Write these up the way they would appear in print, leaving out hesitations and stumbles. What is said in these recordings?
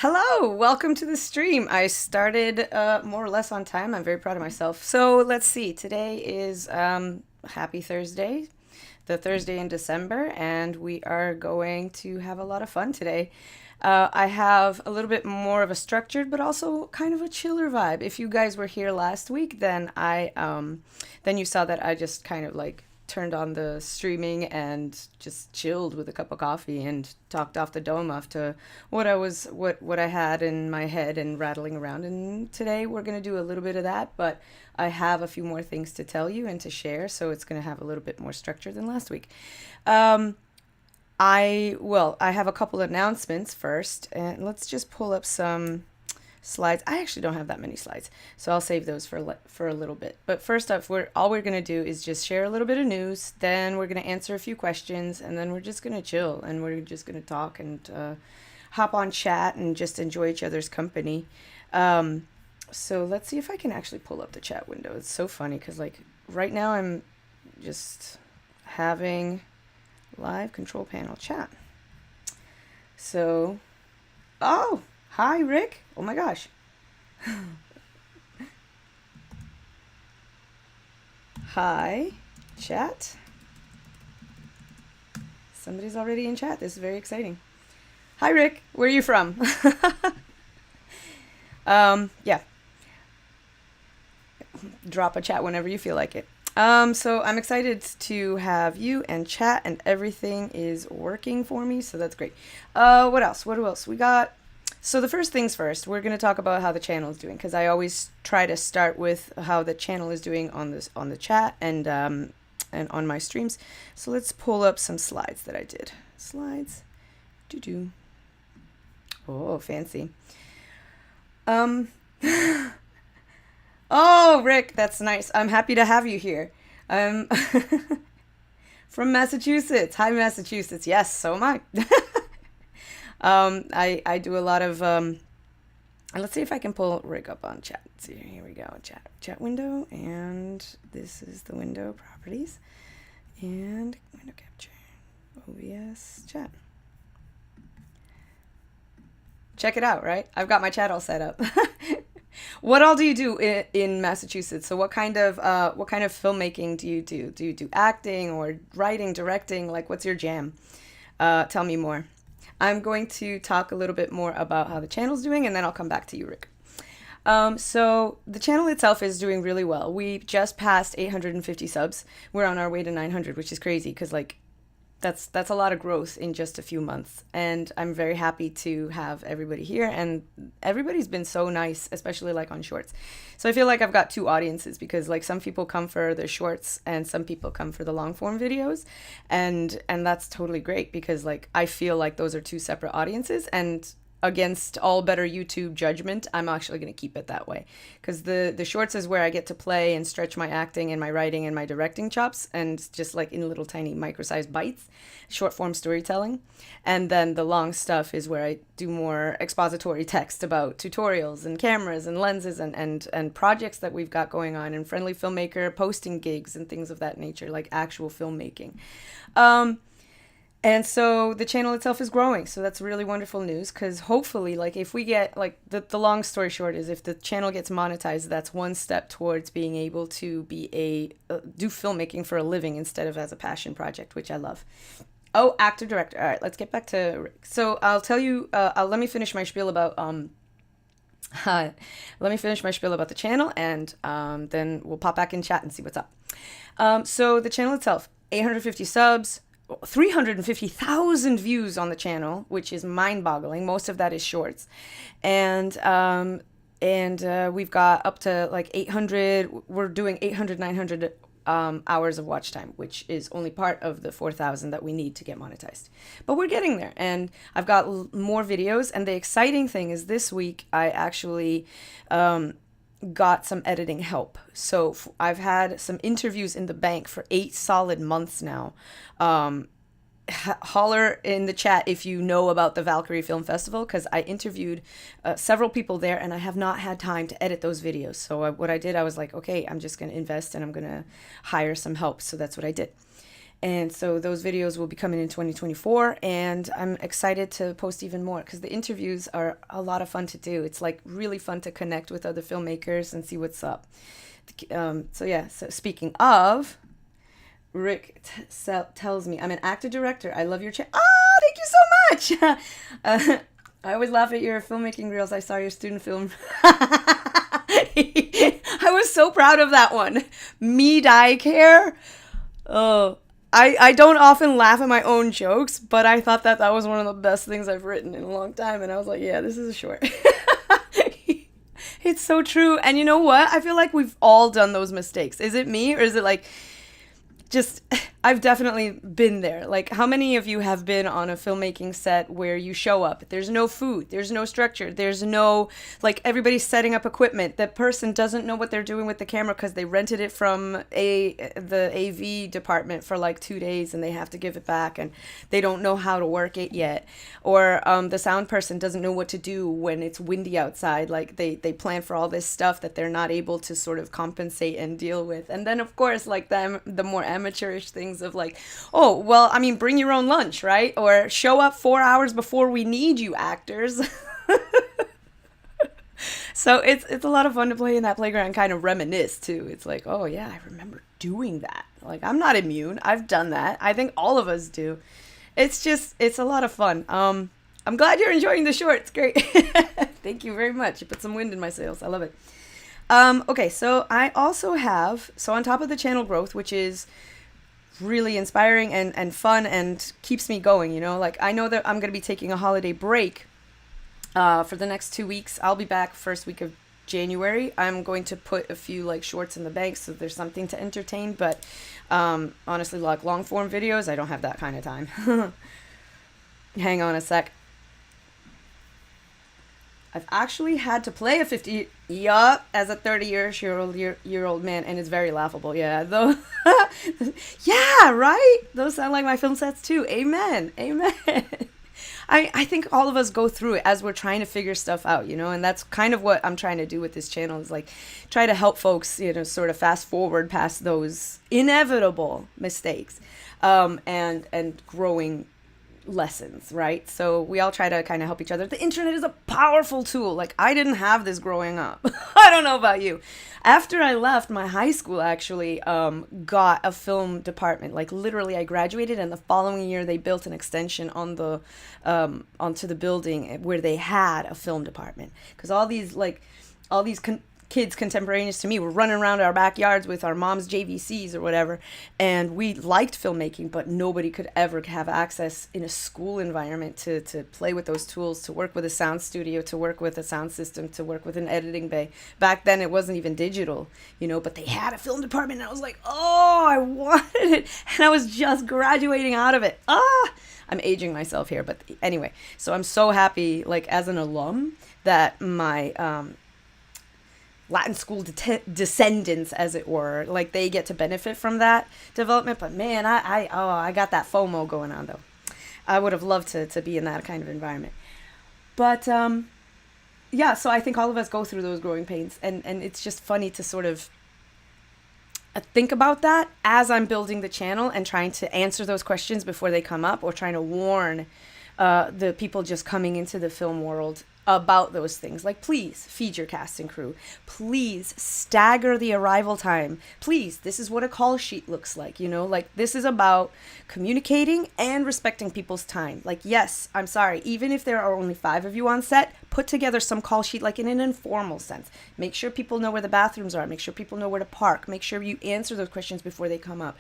Hello, welcome to the stream. I started more or less on time. I'm very proud of myself. So let's see. Today is Happy Thursday, the Thursday in December, and we are going to have a lot of fun today. I have a little bit more of a structured, but also kind of a chiller vibe. If you guys were here last week, then you saw that I just kind of like turned on the streaming and just chilled with a cup of coffee and talked off the dome off to what I had in my head and rattling around. And today we're going to do a little bit of that, but I have a few more things to tell you and to share, so it's going to have a little bit more structure than last week. I have a couple announcements first, and let's just pull up some slides. I actually don't have that many slides, so I'll save those for a little bit. But first up, all we're gonna do is just share a little bit of news. Then we're gonna answer a few questions, and then we're just gonna chill and we're just gonna talk and hop on chat and just enjoy each other's company. So let's see if I can actually pull up the chat window. It's so funny because like right now I'm just having live control panel chat. So, oh, hi Rick. Oh my gosh. Hi, chat. Somebody's already in chat. This is very exciting. Hi Rick, where are you from? Yeah. Drop a chat whenever you feel like it. So I'm excited to have you and chat, and everything is working for me, so that's great. What else? What else? We got... So the first things first, we're going to talk about how the channel is doing, because I always try to start with how the channel is doing on the chat and on my streams. So let's pull up some slides that I did. Slides. Doo-doo. Oh, fancy. Oh, Rick, that's nice. I'm happy to have you here. From Massachusetts. Hi, Massachusetts. Yes, so am I. I do a lot of, let's see if I can pull Rick up on chat. Let's see, here we go. Chat window, and this is the window properties, and window capture, OBS chat. Check it out, right? I've got my chat all set up. What all do you do in Massachusetts? So what kind of filmmaking do you do? Do you do acting or writing, directing? Like, what's your jam? Tell me more. I'm going to talk a little bit more about how the channel's doing, and then I'll come back to you, Rick. So the channel itself is doing really well. We just passed 850 subs. We're on our way to 900, which is crazy because like that's a lot of growth in just a few months, and I'm very happy to have everybody here, and everybody's been so nice, especially like on shorts. So I feel like I've got two audiences, because like some people come for the shorts and some people come for the long form videos, and that's totally great, because like I feel like those are two separate audiences, and against all better YouTube judgment, I'm actually going to keep it that way, because the shorts is where I get to play and stretch my acting and my writing and my directing chops, and just like in little tiny micro-sized bites, short form storytelling. And then the long stuff is where I do more expository text about tutorials and cameras and lenses and projects that we've got going on, and friendly filmmaker posting gigs and things of that nature, like actual filmmaking. And so the channel itself is growing. So that's really wonderful news, because hopefully, like if we get, like the long story short is, if the channel gets monetized, that's one step towards being able to be do filmmaking for a living instead of as a passion project, which I love. Oh, actor, director. All right, let's get back to Rick. So I'll tell you, let me finish my spiel about, let me finish my spiel about the channel, and then we'll pop back in chat and see what's up. So the channel itself, 850 subs, 350,000 views on the channel, which is mind-boggling. Most of that is shorts, and we've got up to like 800. We're doing 800, 900 hours of watch time, which is only part of the 4,000 that we need to get monetized. But we're getting there, and I've got more videos. And the exciting thing is, this week I actually got some editing help. So I've had some interviews in the bank for 8 solid months now. Holler in the chat if you know about the Valkyrie Film Festival, because I interviewed several people there, and I have not had time to edit those videos. So what I did, I was like, okay, I'm just going to invest and I'm going to hire some help. So that's what I did. And so those videos will be coming in 2024, and I'm excited to post even more because the interviews are a lot of fun to do. It's like really fun to connect with other filmmakers and see what's up. So yeah, so speaking of, Rick tells me, I'm an actor director. I love your channel. Oh, thank you so much. I always laugh at your filmmaking reels. I saw your student film. I was so proud of that one. Me die care. Oh, I don't often laugh at my own jokes, but I thought that was one of the best things I've written in a long time. And I was like, yeah, this is a short. It's so true. And you know what? I feel like we've all done those mistakes. Is it me, or is it like just, I've definitely been there. Like, how many of you have been on a filmmaking set where you show up, there's no food, there's no structure, there's no, like, everybody's setting up equipment. That person doesn't know what they're doing with the camera because they rented it from the AV department for like 2 days and they have to give it back and they don't know how to work it yet. Or the sound person doesn't know what to do when it's windy outside. Like, they plan for all this stuff that they're not able to sort of compensate and deal with. And then, of course, like the more amateurish things of like, oh, well, I mean, bring your own lunch, right? Or show up 4 hours before we need you, actors. So it's a lot of fun to play in that playground and kind of reminisce too. It's like, oh yeah, I remember doing that. Like, I'm not immune. I've done that. I think all of us do. It's a lot of fun. I'm glad you're enjoying the short. It's great. Thank you very much. You put some wind in my sails. I love it. Okay, so I also have, on top of the channel growth, which is really inspiring and fun and keeps me going, you know, like I know that I'm going to be taking a holiday break for the next 2 weeks. I'll be back first week of January. I'm going to put a few like shorts in the bank so there's something to entertain, but honestly, like long form videos, I don't have that kind of time. Hang on a sec. I've actually had to play a 50 as a 30-year-old man, and it's very laughable. Yeah, though. Yeah, right. Those sound like my film sets too. Amen. I think all of us go through it as we're trying to figure stuff out, you know, and that's kind of what I'm trying to do with this channel, is like try to help folks, you know, sort of fast forward past those inevitable mistakes, and growing lessons, right? So we all try to kind of help each other. The internet is a powerful tool. Like, I didn't have this growing up. I don't know about you. After I left, my high school actually got a film department. Like, literally, I graduated, and the following year they built an extension on the onto the building where they had a film department, because all these kids contemporaneous to me were running around our backyards with our mom's JVCs or whatever, and we liked filmmaking, but nobody could ever have access in a school environment to play with those tools, to work with a sound studio, to work with a sound system, to work with an editing bay. Back then it wasn't even digital, you know, but they had a film department, and I was like, oh, I wanted it, and I was just graduating out of it. I'm aging myself here, but anyway, so I'm so happy, like, as an alum, that my Latin school descendants, as it were, like, they get to benefit from that development. But man, I got that FOMO going on, though. I would have loved to be in that kind of environment. But yeah, so I think all of us go through those growing pains, and it's just funny to sort of think about that as I'm building the channel and trying to answer those questions before they come up, or trying to warn the people just coming into the film world about those things. Like, please feed your cast and crew. Please stagger the arrival time. Please, this is what a call sheet looks like, you know, like, this is about communicating and respecting people's time. Like, yes, I'm sorry, even if there are only 5 of you on set, put together some call sheet, like in an informal sense. Make sure people know where the bathrooms are. Make sure people know where to park. Make sure you answer those questions before they come up.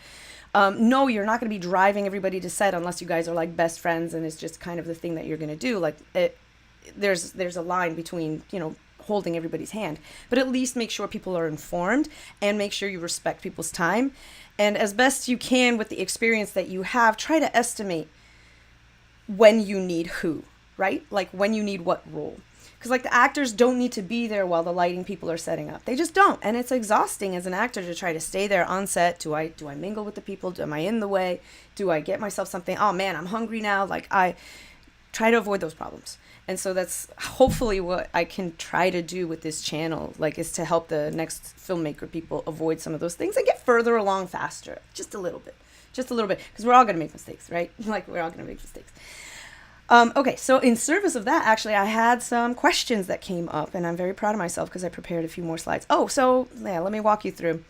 No, you're not going to be driving everybody to set unless you guys are like best friends and it's just kind of the thing that you're going to do. Like, there's a line between, you know, holding everybody's hand, but at least make sure people are informed and make sure you respect people's time. And as best you can with the experience that you have, try to estimate when you need who, right? Like, when you need what role. Because, like, the actors don't need to be there while the lighting people are setting up. They just don't. And it's exhausting as an actor to try to stay there on set. Do I mingle with the people? Am I in the way? Do I get myself something? Oh man, I'm hungry now. Like, I try to avoid those problems. And so that's hopefully what I can try to do with this channel, like, is to help the next filmmaker people avoid some of those things and get further along faster, just a little bit, just a little bit, because we're all going to make mistakes, right? Like, we're all going to make mistakes. Okay, so in service of that, actually, I had some questions that came up, and I'm very proud of myself because I prepared a few more slides. Oh, so yeah, let me walk you through.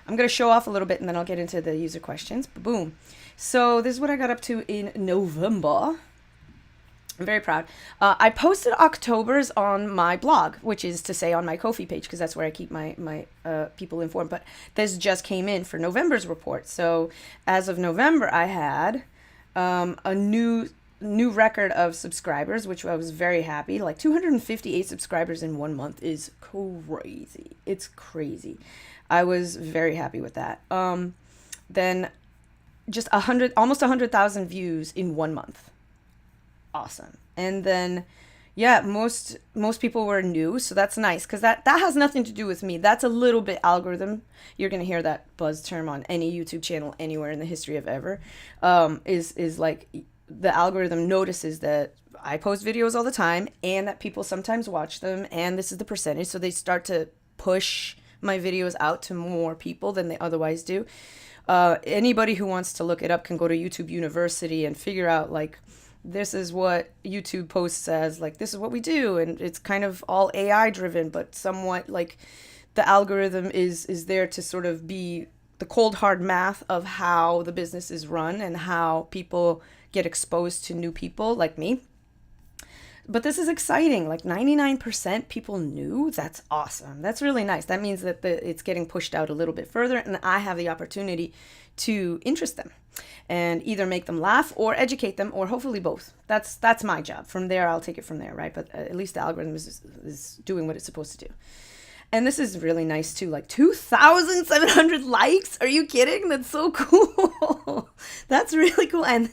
I'm going to show off a little bit, and then I'll get into the user questions. Boom. So this is what I got up to in November. I'm very proud. I posted October's on my blog, which is to say on my Ko-fi page, because that's where I keep my people informed. But this just came in for November's report. So as of November, I had a new record of subscribers, which I was very happy. Like 258 subscribers in 1 month is crazy. It's crazy. I was very happy with that. Then just almost 100,000 views in 1 month. Awesome. And then, yeah, most people were new, so that's nice, because that has nothing to do with me. That's a little bit algorithm. You're gonna hear that buzz term on any YouTube channel anywhere in the history of ever. Is like the algorithm notices that I post videos all the time and that people sometimes watch them, and this is the percentage, so they start to push my videos out to more people than they otherwise do. Anybody who wants to look it up can go to YouTube University and figure out, like, this is what YouTube posts as, like, this is what we do. And it's kind of all AI driven, but somewhat like the algorithm is there to sort of be the cold hard math of how the business is run and how people get exposed to new people like me. But this is exciting. Like 99% people knew. That's awesome. That's really nice. That means that it's getting pushed out a little bit further, and I have the opportunity to interest them and either make them laugh or educate them, or hopefully both. That's my job. From there, I'll take it from there, right? But at least the algorithm is doing what it's supposed to do. And this is really nice too. Like 2,700 likes. Are you kidding? That's so cool. That's really cool. And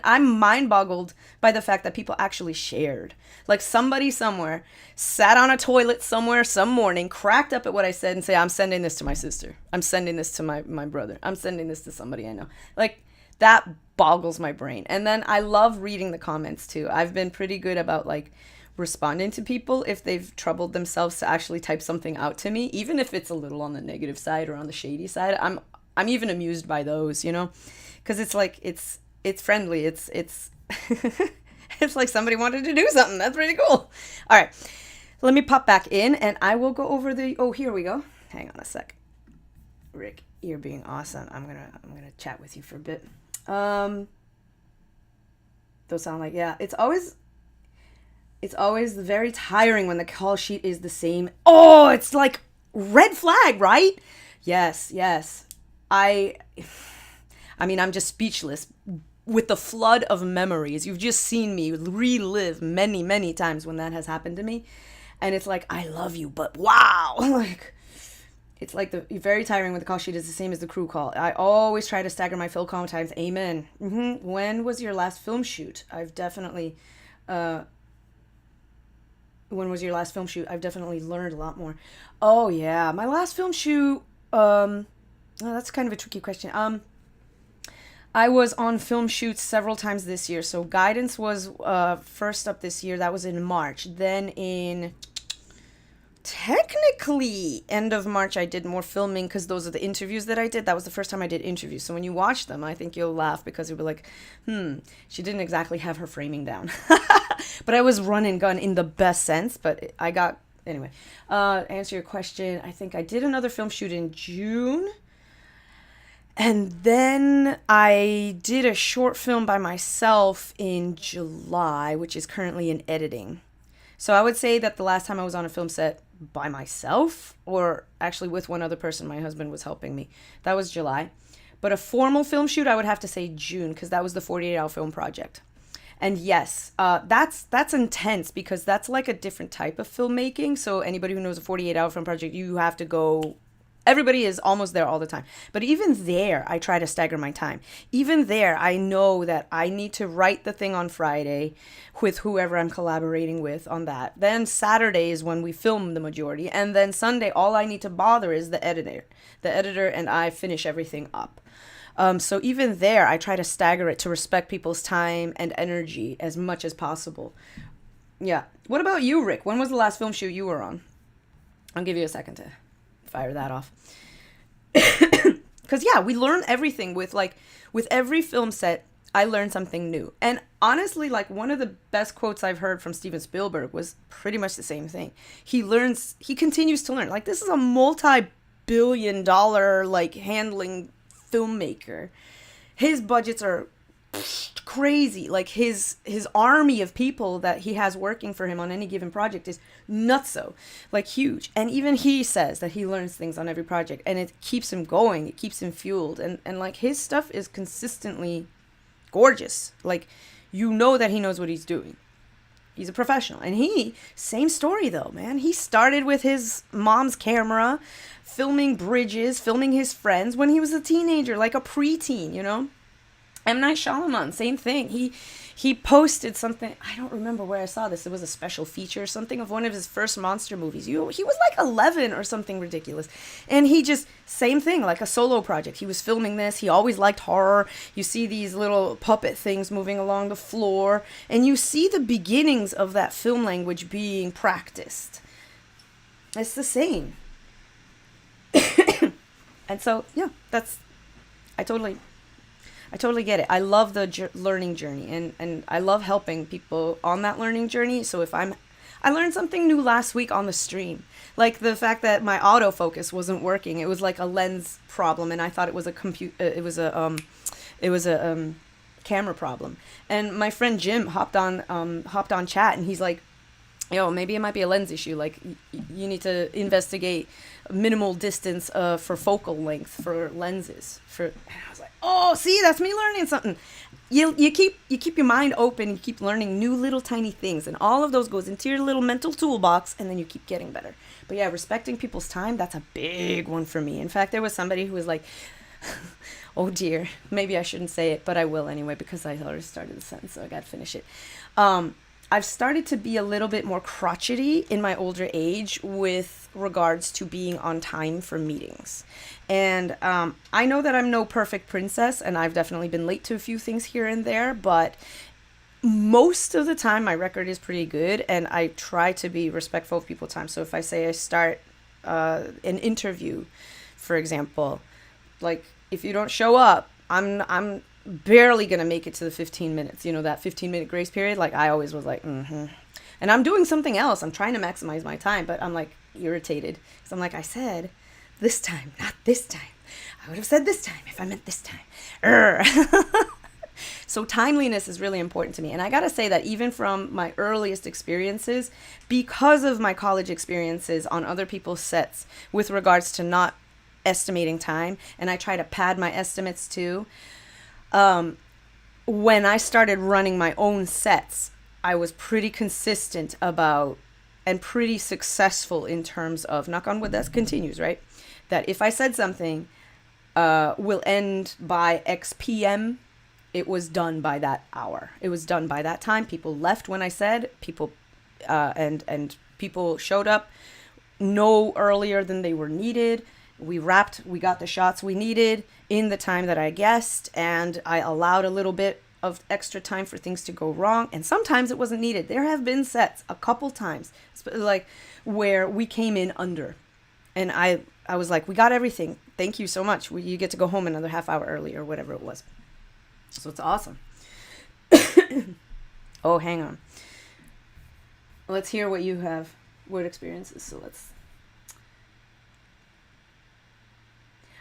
I'm mind boggled by the fact that people actually shared. Like somebody somewhere sat on a toilet somewhere some morning, cracked up at what I said and say, I'm sending this to my sister. I'm sending this to my brother. I'm sending this to somebody I know. Like, that boggles my brain. And then I love reading the comments too. I've been pretty good about like responding to people if they've troubled themselves to actually type something out to me, even if it's a little on the negative side or on the shady side. I'm even amused by those, you know, because it's like it's friendly. It's it's like somebody wanted to do something. That's pretty cool. All right, let me pop back in and I will go over here we go. Hang on a sec. Rick, you're being awesome. I'm gonna chat with you for a bit. Those sound like, yeah, it's always very tiring when the call sheet is the same. Oh, it's like red flag, right? Yes. I mean, I'm just speechless with the flood of memories. You've just seen me relive many, many times when that has happened to me. And it's like, I love you, but wow. Like, it's like very tiring when the call sheet is the same as the crew call. I always try to stagger my film call times. Amen. When was your last film shoot? When was your last film shoot? I've definitely learned a lot more. Oh yeah, my last film shoot. That's kind of a tricky question. I was on film shoots several times this year. So Guidance was first up this year. That was in March. Then in technically end of March, I did more filming because those are the interviews that I did. That was the first time I did interviews. So when you watch them, I think you'll laugh because you'll be like, she didn't exactly have her framing down. But I was run and gun in the best sense. But I got, anyway, answer your question. I think I did another film shoot in June. And then I did a short film by myself in July, which is currently in editing. So I would say that the last time I was on a film set by myself, or actually with one other person, my husband was helping me, that was July. But a formal film shoot, I would have to say June, because that was the 48-hour film project. And yes, that's intense because that's like a different type of filmmaking. So anybody who knows a 48-hour film project, you have to go. Everybody is almost there all the time. But even there, I try to stagger my time. Even there, I know that I need to write the thing on Friday with whoever I'm collaborating with on that. Then Saturday is when we film the majority. And then Sunday, all I need to bother is the editor. The editor and I finish everything up. So even there, I try to stagger it to respect people's time and energy as much as possible. Yeah. What about you, Rick? When was the last film shoot you were on? I'll give you a second to fire that off. Because yeah, we learn everything with every film set. I learned something new. And honestly, like one of the best quotes I've heard from Steven Spielberg was pretty much the same thing. He continues to learn. Like this is a multi-billion-dollar like handling filmmaker. His budgets are crazy. Like his army of people that he has working for him on any given project is nutso, like huge. And even he says that he learns things on every project, and it keeps him going. It keeps him fueled, and like his stuff is consistently gorgeous. Like you know that he knows what he's doing. He's a professional. And same story though, man. He started with his mom's camera, filming bridges, filming his friends when he was a teenager, like a preteen, you know? M. Night Shyamalan, same thing. He posted something, I don't remember where I saw this. It was a special feature or something of one of his first monster movies. He was like 11 or something ridiculous. And he just, same thing, like a solo project. He was filming this. He always liked horror. You see these little puppet things moving along the floor. And you see the beginnings of that film language being practiced. It's the same. And so, yeah, I totally get it. I love the learning journey, and I love helping people on that learning journey. So I learned something new last week on the stream, like the fact that my autofocus wasn't working. It was like a lens problem, and I thought it was a camera problem. And my friend Jim hopped on chat, and he's like, yo, maybe it might be a lens issue. Like you need to investigate minimal distance for focal length for lenses. And I was like, oh, see, that's me learning something. You keep your mind open. You keep learning new little tiny things, and all of those goes into your little mental toolbox, and then you keep getting better. But yeah, respecting people's time, that's a big one for me. In fact, there was somebody who was like, oh dear, maybe I shouldn't say it, but I will anyway because I already started the sentence, so I got to finish it. I've started to be a little bit more crotchety in my older age with regards to being on time for meetings. And I know that I'm no perfect princess, and I've definitely been late to a few things here and there, but most of the time my record is pretty good, and I try to be respectful of people's time. So if I say I start an interview, for example, like if you don't show up, I'm barely gonna make it to the 15 minutes, you know, that 15-minute grace period. Like I always was like, and I'm doing something else. I'm trying to maximize my time, but I'm like irritated because I'm like, I said this time, not this time. I would have said this time if I meant this time. So timeliness is really important to me. And I gotta say that even from my earliest experiences, because of my college experiences on other people's sets with regards to not estimating time, and I try to pad my estimates too, when I started running my own sets, I was pretty consistent about and pretty successful in terms of, knock on wood, that continues, right? That if I said something will end by X p.m., it was done by that hour. It was done by that time. People left when I said, and people showed up no earlier than they were needed. We wrapped, we got the shots we needed in the time that I guessed, and I allowed a little bit of extra time for things to go wrong, and sometimes it wasn't needed. There have been sets a couple times, like where we came in under, and I was like, we got everything. Thank you so much. You get to go home another half hour early or whatever it was. So it's awesome. Oh, hang on. Let's hear what you have, what experiences. So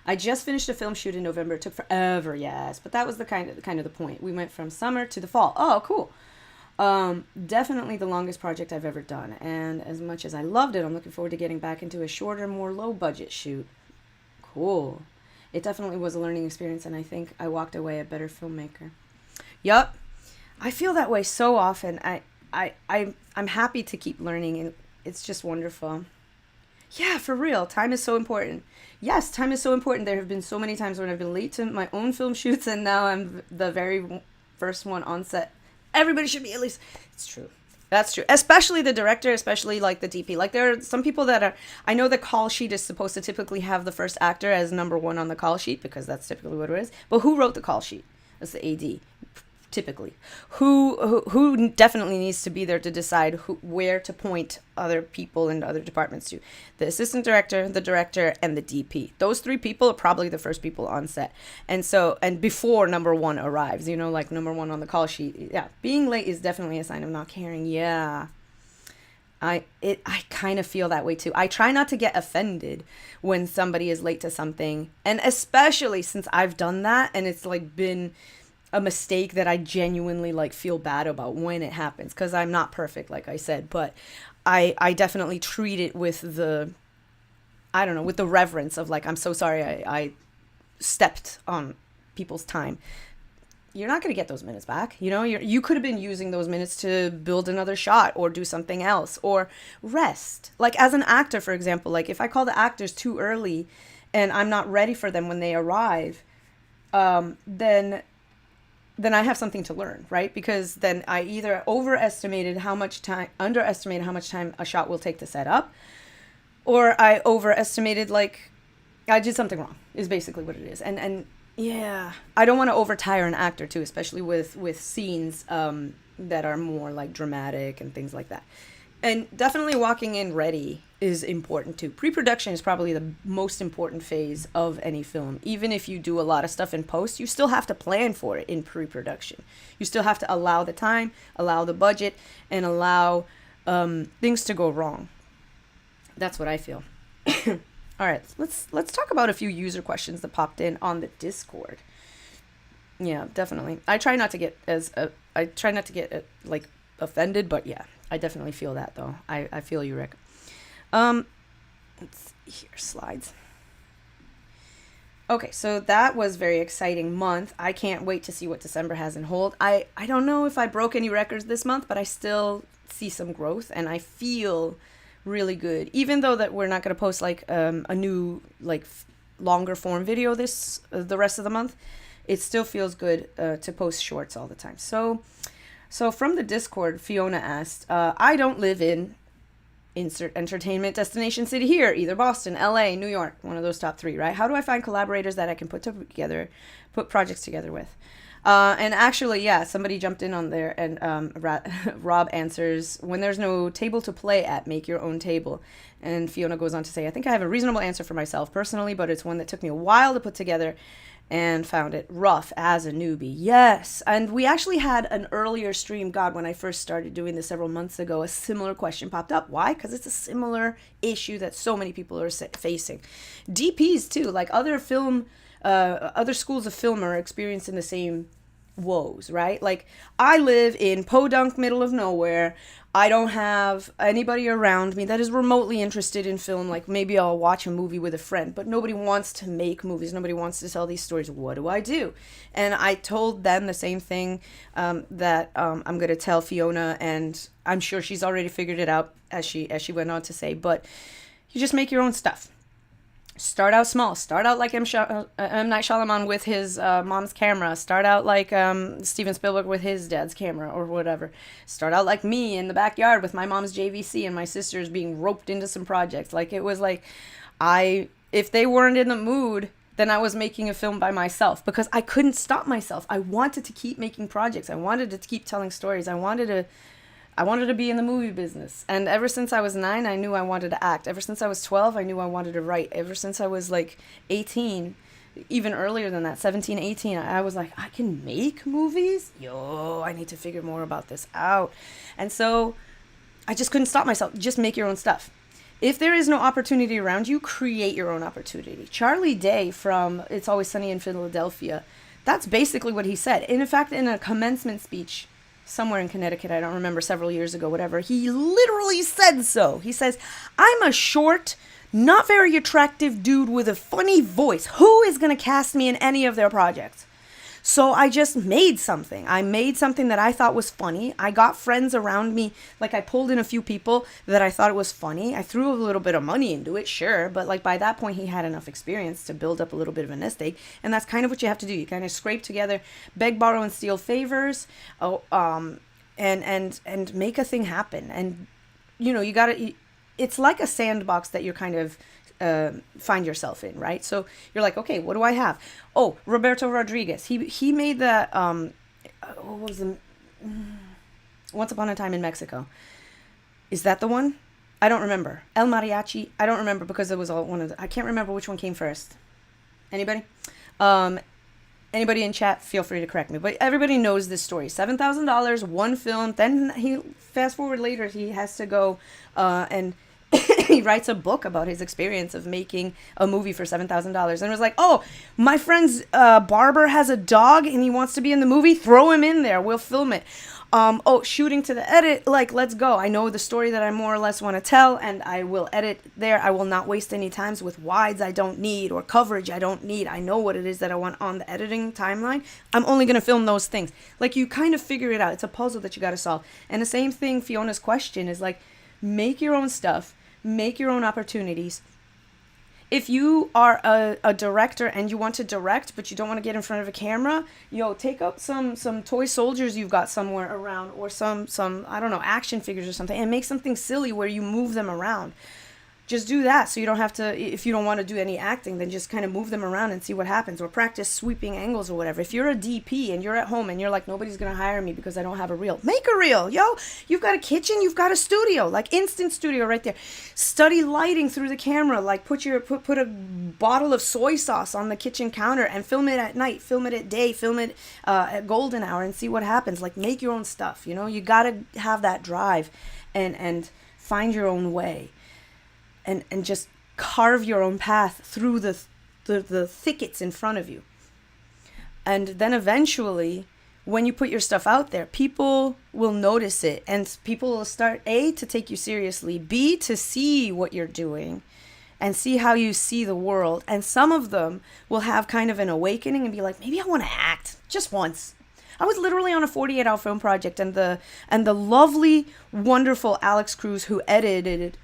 I just finished a film shoot in November. It took forever, yes, but that was the kind of the point. We went from summer to the fall. Oh, cool. Definitely the longest project I've ever done, and as much as I loved it, I'm looking forward to getting back into a shorter, more low-budget shoot. Cool. It definitely was a learning experience, and I think I walked away a better filmmaker. Yup. I feel that way so often. I'm happy to keep learning, and it's just wonderful. Yeah, for real. Time is so important. Yes, time is so important. There have been so many times when I've been late to my own film shoots, and now I'm the very first one on set. Everybody should be at least... It's true. That's true. Especially the director, especially like the DP. Like there are some people that are... I know the call sheet is supposed to typically have the first actor as number one on the call sheet because that's typically what it is. But who wrote the call sheet? That's the AD. typically. Who definitely needs to be there to decide where to point other people in other departments to? The assistant director, the director, and the DP. Those three people are probably the first people on set. And before number one arrives, like number one on the call sheet. Yeah, being late is definitely a sign of not caring. Yeah. I kind of feel that way too. I try not to get offended when somebody is late to something, and especially since I've done that and it's like been a mistake that I genuinely like feel bad about when it happens, because I'm not perfect, like I said, but I definitely treat it with the reverence of like, I'm so sorry I stepped on people's time. You're not going to get those minutes back. You could have been using those minutes to build another shot or do something else or rest. Like as an actor, for example, like if I call the actors too early and I'm not ready for them when they arrive, then I have something to learn, right? Because then I either underestimated how much time a shot will take to set up, or I overestimated, like, I did something wrong, is basically what it is. And yeah, I don't want to overtire an actor too, especially with scenes that are more like dramatic and things like that. And definitely walking in ready is important too. Pre-production is probably the most important phase of any film. Even if you do a lot of stuff in post, you still have to plan for it in pre-production. You still have to allow the time, allow the budget, and allow things to go wrong. That's what I feel. All right, let's talk about a few user questions that popped in on the Discord. Yeah, definitely. I try not to get like offended, but yeah, I definitely feel that though. I feel you, Rick. Let's see here, slides. Okay, so that was very exciting month. I can't wait to see what December has in hold. I don't know if I broke any records this month, but I still see some growth and I feel really good, even though that we're not going to post like a new like longer form video the rest of the month. It still feels good to post shorts all the time. So from the Discord, Fiona asked, I don't live in insert entertainment destination city here, either Boston, LA, New York, one of those top three, right? How do I find collaborators that I can put projects together with? And actually, yeah, somebody jumped in on there, and Rob answers, when there's no table to play at, make your own table. And Fiona goes on to say, I think I have a reasonable answer for myself personally, but it's one that took me a while to put together and found it rough as a newbie. Yes, and we actually had an earlier stream, when I first started doing this several months ago, a similar question popped up. Why? Because it's a similar issue that so many people are facing. DPs too, like other schools of film are experiencing the same woes, right? Like I live in podunk middle of nowhere. I don't have anybody around me that is remotely interested in film. Like maybe I'll watch a movie with a friend, but nobody wants to make movies. Nobody wants to tell these stories. What do I do? And I told them the same thing that I'm going to tell Fiona, and I'm sure she's already figured it out as she went on to say, but you just make your own stuff. Start out small. Start out like M. Night Shyamalan with his mom's camera. Start out like Steven Spielberg with his dad's camera or whatever. Start out like me in the backyard with my mom's JVC and my sisters being roped into some projects. Like it was like if they weren't in the mood, then I was making a film by myself because I couldn't stop myself. I wanted to keep making projects. I wanted to keep telling stories. I wanted to be in the movie business. And ever since I was 9, I knew I wanted to act. Ever since I was 12, I knew I wanted to write. Ever since I was like 18, even earlier than that, 17, 18, I was like, I can make movies? I need to figure more about this out. And so I just couldn't stop myself. Just make your own stuff. If there is no opportunity around you, create your own opportunity. Charlie Day from It's Always Sunny in Philadelphia, that's basically what he said. And in fact, in a commencement speech somewhere in Connecticut, I don't remember, several years ago, whatever, he literally said so. He says, I'm a short, not very attractive dude with a funny voice. Who is going to cast me in any of their projects? So I just made something. I made something that I thought was funny. I got friends around me. Like I pulled in a few people that I thought it was funny. I threw a little bit of money into it, sure. But like by that point, he had enough experience to build up a little bit of a nest egg. And that's kind of what you have to do. You kind of scrape together, beg, borrow, and steal favors, and make a thing happen. And, you got to, it's like a sandbox that you're kind of find yourself in, right? So you're like, okay, what do I have? Oh, Roberto Rodriguez. He made that what was the Once Upon a Time in Mexico. Is that the one? I don't remember. El Mariachi. I don't remember because it was all one of the, I can't remember which one came first. Anybody? Um, Anybody in chat, feel free to correct me. But everybody knows this story. $7,000, one film. Then he, fast forward later, he has to go and he writes a book about his experience of making a movie for $7,000. And it was like, oh, my friend's barber has a dog and he wants to be in the movie. Throw him in there. We'll film it. Oh, shooting to the edit, like, let's go. I know the story that I more or less want to tell, and I will edit there. I will not waste any times with wides I don't need or coverage I don't need. I know what it is that I want on the editing timeline. I'm only going to film those things. Like, you kind of figure it out. It's a puzzle that you got to solve. And the same thing, Fiona's question is like, make your own stuff, make your own opportunities. If you are a director and you want to direct, but you don't want to get in front of a camera, take up some toy soldiers you've got somewhere around, or some I don't know, action figures or something, and make something silly where you move them around. Just do that, so you don't have to, if you don't want to do any acting, then just kind of move them around and see what happens, or practice sweeping angles or whatever. If you're a DP and you're at home and you're like, nobody's going to hire me because I don't have a reel, make a reel, you've got a kitchen, you've got a studio, like instant studio right there. Study lighting through the camera, like put a bottle of soy sauce on the kitchen counter and film it at night, film it at day, film it at golden hour and see what happens. Like, make your own stuff, you got to have that drive and find your own way. And just carve your own path through the thickets in front of you. And then eventually, when you put your stuff out there, people will notice it. And people will start, A, to take you seriously, B, to see what you're doing and see how you see the world. And some of them will have kind of an awakening and be like, maybe I want to act just once. I was literally on a 48-hour film project, and the lovely, wonderful Alex Cruz, who edited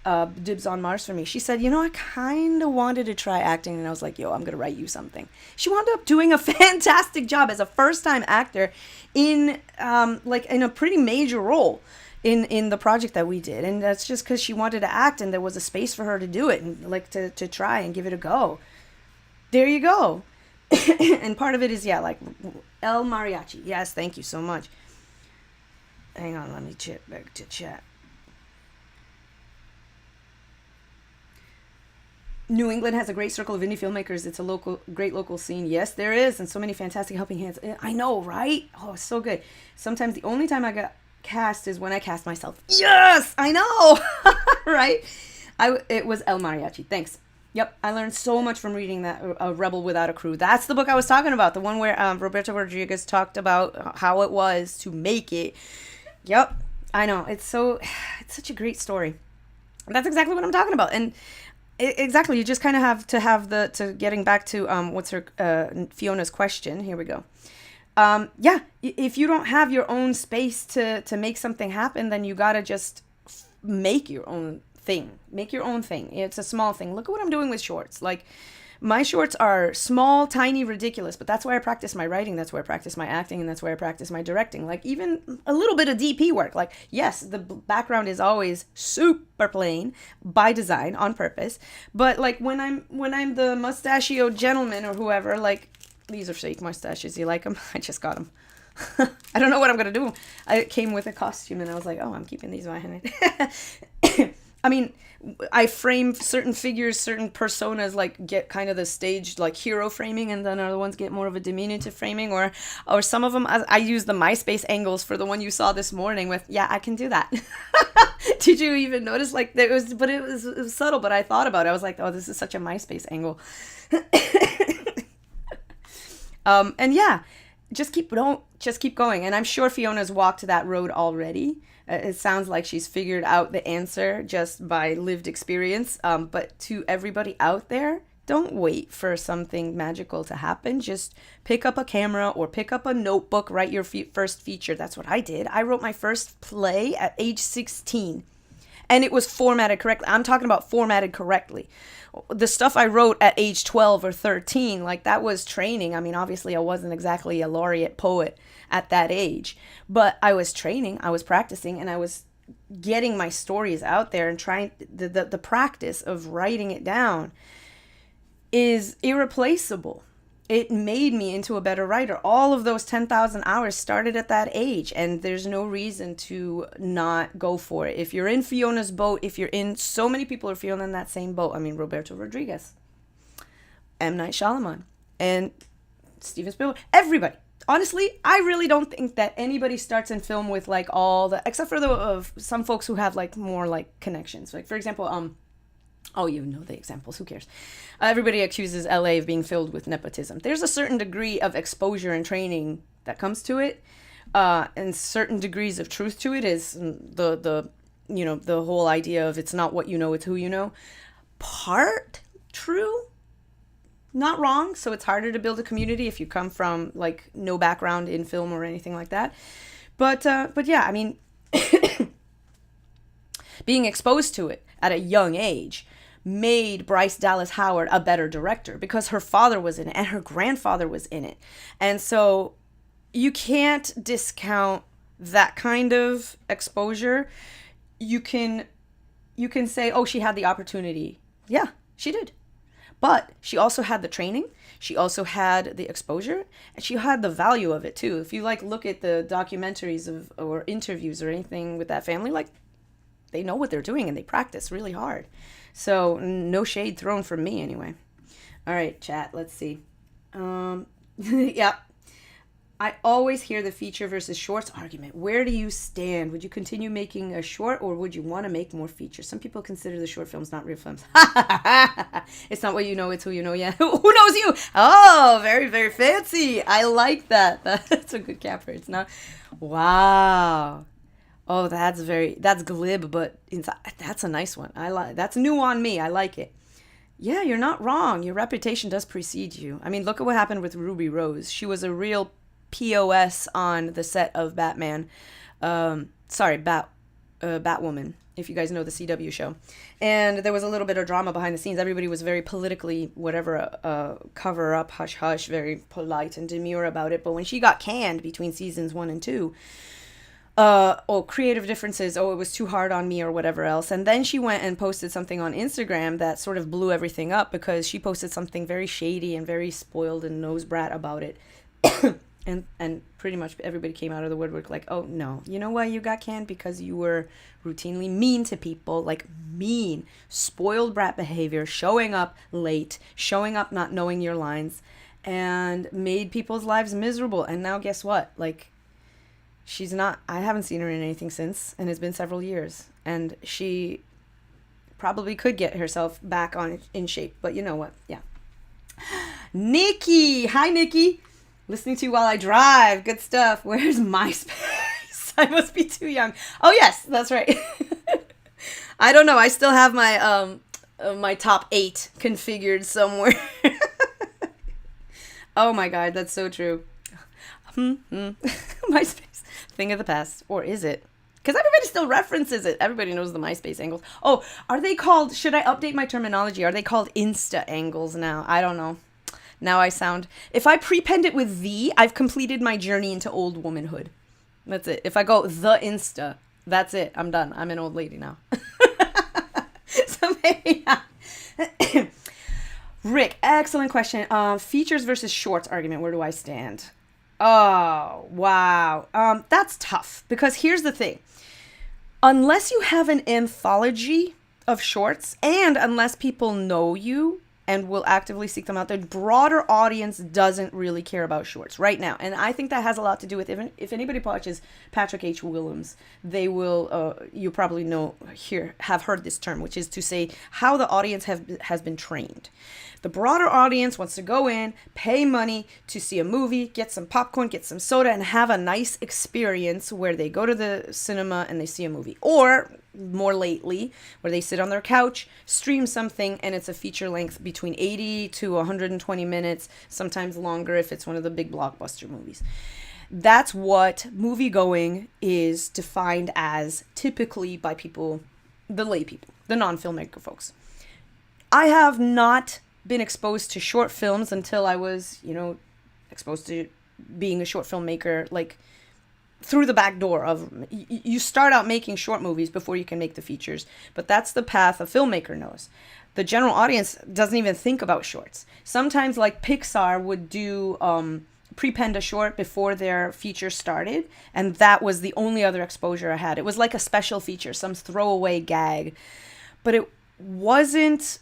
Dibs on Mars for me, she said, I kind of wanted to try acting, and I was like, I'm going to write you something. She wound up doing a fantastic job as a first-time actor in a pretty major role in the project that we did, and that's just because she wanted to act, and there was a space for her to do it, and to try and give it a go. There you go. And part of it is, El Mariachi. Yes, thank you so much. Hang on, let me check back to chat. New England has a great circle of indie filmmakers. It's a great local scene. Yes, there is, and so many fantastic helping hands. I know, right? Oh, it's so good. Sometimes the only time I got cast is when I cast myself. Yes, I know, right? It was El Mariachi. Thanks. Yep, I learned so much from reading that, Rebel Without a Crew. That's the book I was talking about, the one where Roberto Rodriguez talked about how it was to make it. Yep, I know. It's such a great story. That's exactly what I'm talking about. And exactly, you just kind of have to getting back to Fiona's question. Here we go. If you don't have your own space to make something happen, then you got to just make your own thing. Make your own thing. It's a small thing. Look at what I'm doing with shorts. Like, my shorts are small, tiny, ridiculous, but that's where I practice my writing. That's where I practice my acting, and that's where I practice my directing. Like, even a little bit of DP work. Like, yes, the background is always super plain by design, on purpose. But like when I'm the mustachioed gentleman or whoever, like, these are fake mustaches. You like them? I just got them. I don't know what I'm gonna do. I came with a costume, and I was like, oh, I'm keeping these behind it. I mean, I frame certain figures, certain personas, like, get kind of the staged, like, hero framing, and then other ones get more of a diminutive framing, or some of them, I use the MySpace angles for the one you saw this morning with, I can do that. Did you even notice? Like, it was subtle, but I thought about it. I was like, oh, this is such a MySpace angle. Just keep going. And I'm sure Fiona's walked that road already. It sounds like she's figured out the answer just by lived experience. But to everybody out there, don't wait for something magical to happen. Just pick up a camera or pick up a notebook, write your first feature. That's what I did. I wrote my first play at age 16. And it was formatted correctly. I'm talking about formatted correctly. The stuff I wrote at age 12 or 13, like, that was training. I mean, obviously I wasn't exactly a laureate poet at that age, but I was training, I was practicing, and I was getting my stories out there and trying. The practice of writing it down is irreplaceable. it made me into a better writer. All of those 10,000 hours started at that age, and there's no reason to not go for it. If you're in Fiona's boat, if you're in, so many people are feeling in that same boat. I mean, Roberto Rodriguez, M. Night Shyamalan, and Steven Spielberg, everybody. Honestly, I really don't think that anybody starts in film with like all the, except for the some folks who have like more like connections. Like for example, oh, you know the examples. Who cares? Everybody accuses LA of being filled with nepotism. There's a certain degree of exposure and training that comes to it, and certain degrees of truth to it. Is the you know, the whole idea of it's not what you know, it's who you know. Part true, not wrong. So it's harder to build a community if you come from like no background in film or anything like that. But yeah, I mean, being exposed to it at a young age made Bryce Dallas Howard a better director because her father was in it and her grandfather was in it. And so you can't discount that kind of exposure. You can say, oh, she had the opportunity. Yeah, she did. But she also had the training. She also had the exposure, and she had the value of it too. If you like look at the documentaries of or interviews or anything with that family, like they know what they're doing and they practice really hard. So no shade thrown from me anyway. All right, chat, let's see. Yeah. I always hear the feature versus shorts argument. Where do you stand? Would you continue making a short or would you want to make more features? Some people consider the short films not real films. It's not what you know, it's who you know. Yeah. Who knows you? Oh, very, very fancy. I like that. That's a good capper. It's not. Wow. Oh, that's glib, but inside, that's a nice one. I like, that's new on me. I like it. Yeah, you're not wrong. Your reputation does precede you. I mean, look at what happened with Ruby Rose. She was a real POS on the set of Batman. Batwoman, if you guys know the CW show. And there was a little bit of drama behind the scenes. Everybody was very politically, whatever, cover up, hush hush, very polite and demure about it. But when she got canned between seasons 1 and 2, creative differences, it was too hard on me or whatever else. And then she went and posted something on Instagram that sort of blew everything up because she posted something very shady and very spoiled and nose brat about it. And pretty much everybody came out of the woodwork like, oh, no. You know why you got canned? Because you were routinely mean to people, like mean, spoiled brat behavior, showing up late, showing up not knowing your lines, and made people's lives miserable. And now guess what? Like, she's not, I haven't seen her in anything since, and it's been several years. And she probably could get herself back in shape. But you know what? Yeah. Nikki! Hi, Nikki! Listening to you while I drive. Good stuff. Where's MySpace? I must be too young. Oh, yes, that's right. I don't know. I still have my my top 8 configured somewhere. Oh, my God. That's so true. MySpace. Thing of the past. Or is it? Because everybody still references it. Everybody knows the MySpace angles. Oh, are they called... Should I update my terminology? Are they called Insta angles now? I don't know. Now I sound... If I prepend it with the, I've completed my journey into old womanhood. That's it. If I go the Insta, that's it. I'm done. I'm an old lady now. So maybe not. Rick, excellent question. Features versus shorts argument. Where do I stand? Oh, wow. That's tough. Because here's the thing. Unless you have an anthology of shorts, and unless people know you and will actively seek them out, the broader audience doesn't really care about shorts right now. And I think that has a lot to do with, if anybody watches Patrick H. Willems, they will, you probably have heard this term, which is to say how the audience has been trained. The broader audience wants to go in, pay money to see a movie, get some popcorn, get some soda, and have a nice experience where they go to the cinema and they see a movie. Or, more lately, where they sit on their couch, stream something, and it's a feature length between 80 to 120 minutes, sometimes longer if it's one of the big blockbuster movies. That's what movie-going is defined as typically by people, the lay people, the non-filmmaker folks. I have not been exposed to short films until I was, exposed to being a short filmmaker, like through the back door of, you start out making short movies before you can make the features, but that's the path a filmmaker knows. the general audience doesn't even think about shorts. Sometimes like Pixar would do prepend a short before their feature started, and that was the only other exposure I had. It was like a special feature, some throwaway gag, but it wasn't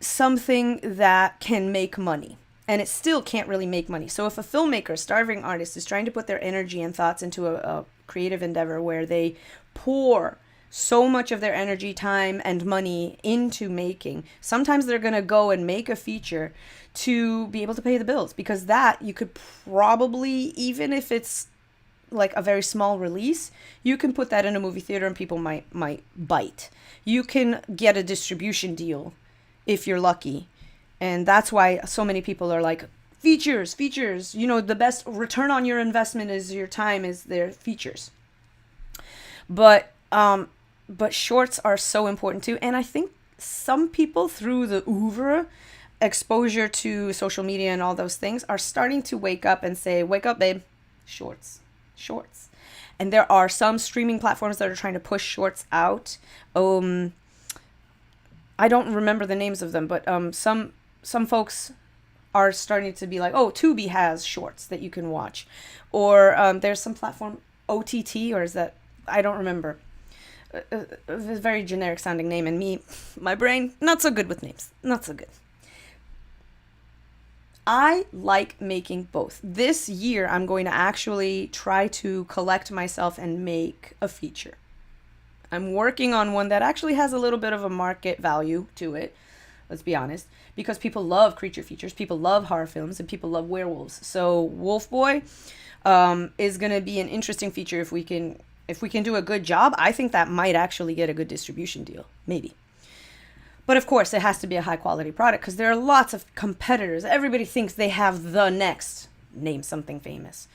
something that can make money. And it still can't really make money. So if a filmmaker, starving artist, is trying to put their energy and thoughts into a creative endeavor where they pour so much of their energy, time, and money into making, sometimes they're going to go and make a feature to be able to pay the bills, because that you could probably, even if it's like a very small release, you can put that in a movie theater and people might bite. You can get a distribution deal if you're lucky. And that's why so many people are like, features, you know, the best return on your investment is your time, is their features. But shorts are so important too. And I think some people, through the oeuvre, exposure to social media and all those things, are starting to wake up and say, wake up, babe, shorts. And there are some streaming platforms that are trying to push shorts out. I don't remember the names of them, but some folks are starting to be like, oh, Tubi has shorts that you can watch. Or there's some platform, OTT, or is that, I don't remember. A very generic sounding name, and my brain, not so good with names. Not so good. I like making both. This year, I'm going to actually try to collect myself and make a feature. I'm working on one that actually has a little bit of a market value to it. Let's be honest, because people love creature features, people love horror films, and people love werewolves. So Wolf Boy is going to be an interesting feature if we can do a good job. I think that might actually get a good distribution deal, maybe. But of course, it has to be a high quality product, because there are lots of competitors. Everybody thinks they have the next, name something famous.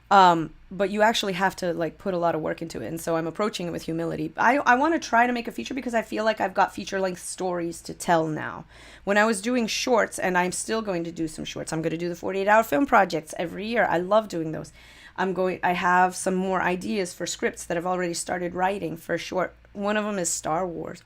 But you actually have to like put a lot of work into it. And so I'm approaching it with humility. I want to try to make a feature because I feel like I've got feature length stories to tell now. When I was doing shorts, and I'm still going to do some shorts, I'm going to do the 48-hour film projects every year. I love doing those. I have some more ideas for scripts that I've already started writing for short. One of them is Star Wars.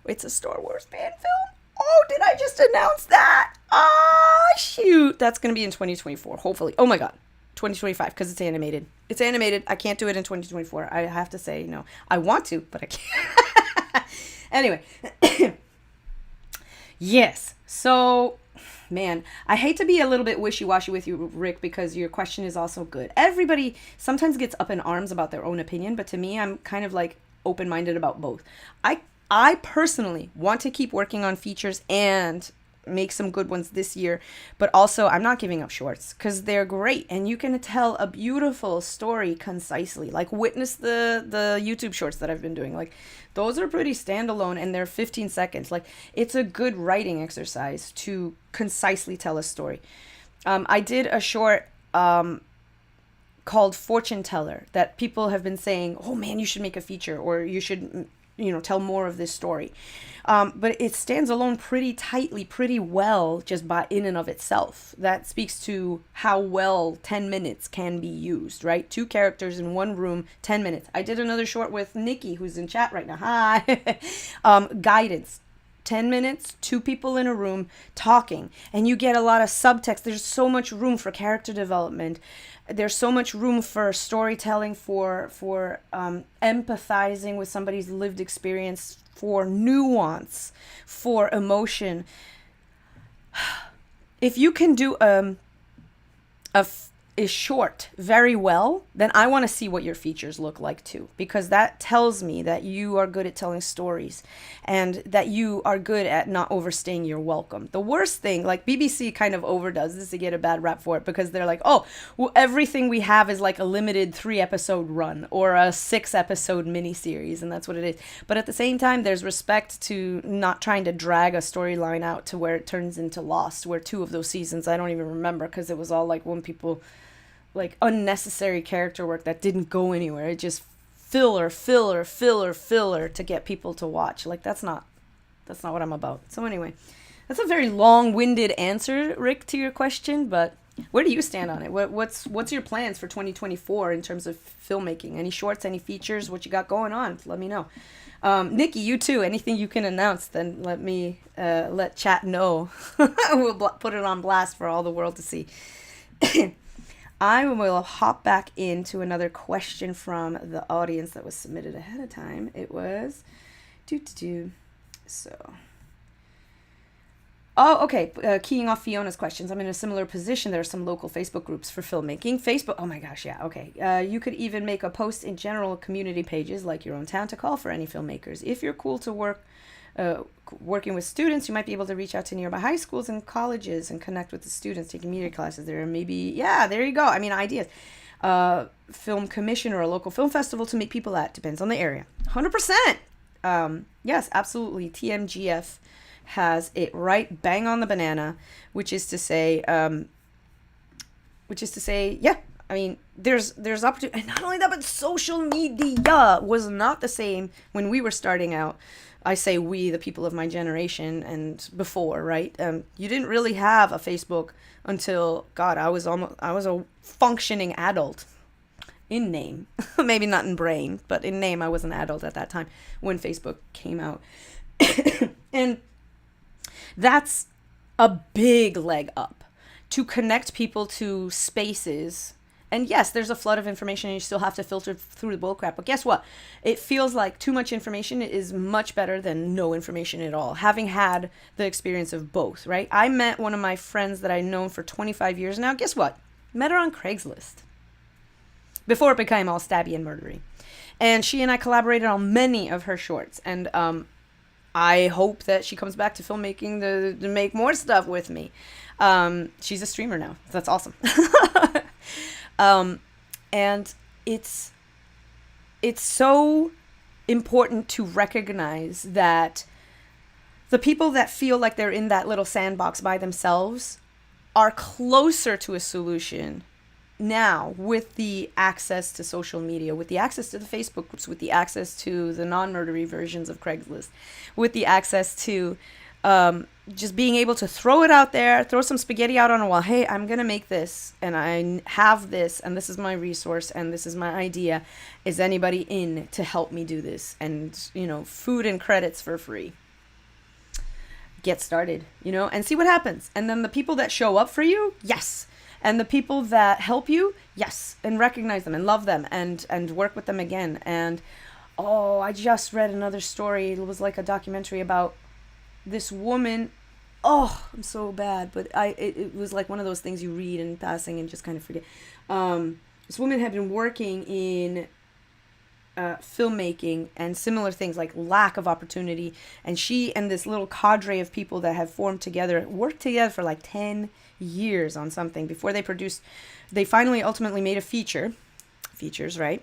It's a Star Wars fan film. Oh, did I just announce that? Ah, shoot. That's going to be in 2024, hopefully. Oh my God. 2025, because it's animated. It's animated. I can't do it in 2024. I have to say, no. I want to, but I can't. Anyway. Yes. So, man, I hate to be a little bit wishy-washy with you, Rick, because your question is also good. Everybody sometimes gets up in arms about their own opinion, but to me, I'm kind of like open-minded about both. I personally want to keep working on features and make some good ones this year, but also I'm not giving up shorts, because they're great and you can tell a beautiful story concisely. Like witness the YouTube shorts that I've been doing. Like those are pretty standalone and they're 15 seconds. Like it's a good writing exercise to concisely tell a story. I did a short called Fortune Teller that people have been saying, oh man, you should make a feature, or you should tell more of this story. But it stands alone pretty tightly, pretty well, just by in and of itself. That speaks to how well 10 minutes can be used, right? 2 characters in one room, 10 minutes. I did another short with Nikki, who's in chat right now. Hi. Guidance. 10 minutes, 2 people in a room talking, and you get a lot of subtext. There's so much room for character development. There's so much room for storytelling, for empathizing with somebody's lived experience, for nuance, for emotion. If you can do a short very well, then I want to see what your features look like too, because that tells me that you are good at telling stories and that you are good at not overstaying your welcome. The worst thing, like BBC kind of overdoes this to get a bad rap for it, because they're like, oh, well, everything we have is like a limited 3-episode run or a 6-episode miniseries, and that's what it is. But at the same time, there's respect to not trying to drag a storyline out to where it turns into Lost, where 2 of those seasons I don't even remember, because it was all like when people like unnecessary character work that didn't go anywhere. It just filler to get people to watch. Like that's not what I'm about. So anyway, that's a very long-winded answer, Rick, to your question, but Where do you stand on it? What's your plans for 2024 in terms of filmmaking? Any shorts, any features? What you got going on? Let me know. Nikki, you too. Anything you can announce, then let chat know. We'll put it on blast for all the world to see. I will hop back into another question from the audience that was submitted ahead of time. It was so. Oh, okay. Keying off Fiona's questions. I'm in a similar position. There are some local Facebook groups for filmmaking. Facebook. Oh my gosh. Yeah. Okay. You could even make a post in general community pages like your own town to call for any filmmakers. If you're cool to working with students, you might be able to reach out to nearby high schools and colleges and connect with the students taking media classes there. Maybe, yeah, there you go. I mean, ideas. Film commission or a local film festival to meet people at. Depends on the area. 100%. Yes, absolutely. TMGF has it right bang on the banana, which is to say, yeah, I mean, there's opportunity. And not only that, but social media was not the same when we were starting out. I say we, the people of my generation and before, right? You didn't really have a Facebook until, God, I was a functioning adult in name. Maybe not in brain, but in name, I was an adult at that time when Facebook came out. And that's a big leg up to connect people to spaces. And yes, there's a flood of information and you still have to filter through the bullcrap. But guess what? It feels like too much information is much better than no information at all. Having had the experience of both, right? I met one of my friends that I've known for 25 years now. Guess what? Met her on Craigslist before it became all stabby and murdery. And she and I collaborated on many of her shorts. And I hope that she comes back to filmmaking to make more stuff with me. She's a streamer now. That's awesome. And it's so important to recognize that the people that feel like they're in that little sandbox by themselves are closer to a solution now with the access to social media, with the access to the Facebook groups, with the access to the non-murdery versions of Craigslist, with the access to just being able to throw it out there, throw some spaghetti out on a wall. Hey, I'm going to make this and I have this and this is my resource and this is my idea. Is anybody in to help me do this? And, food and credits for free. Get started, and see what happens. And then the people that show up for you, yes. And the people that help you, yes. And recognize them and love them and work with them again. And, I just read another story. It was like a documentary about this woman. Oh, I'm so bad. But it was like one of those things you read in passing and just kind of forget. This woman had been working in filmmaking and similar things like lack of opportunity. And she and this little cadre of people that have formed together, worked together for like 10 years on something before they finally ultimately made a features, right?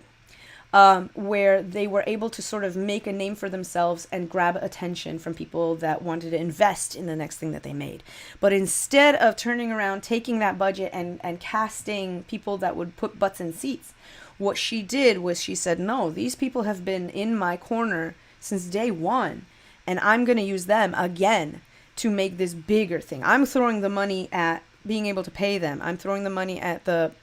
Where they were able to sort of make a name for themselves and grab attention from people that wanted to invest in the next thing that they made. But instead of turning around, taking that budget and casting people that would put butts in seats, what she did was she said, no, these people have been in my corner since day one, and I'm going to use them again to make this bigger thing. I'm throwing the money at being able to pay them. I'm throwing the money at the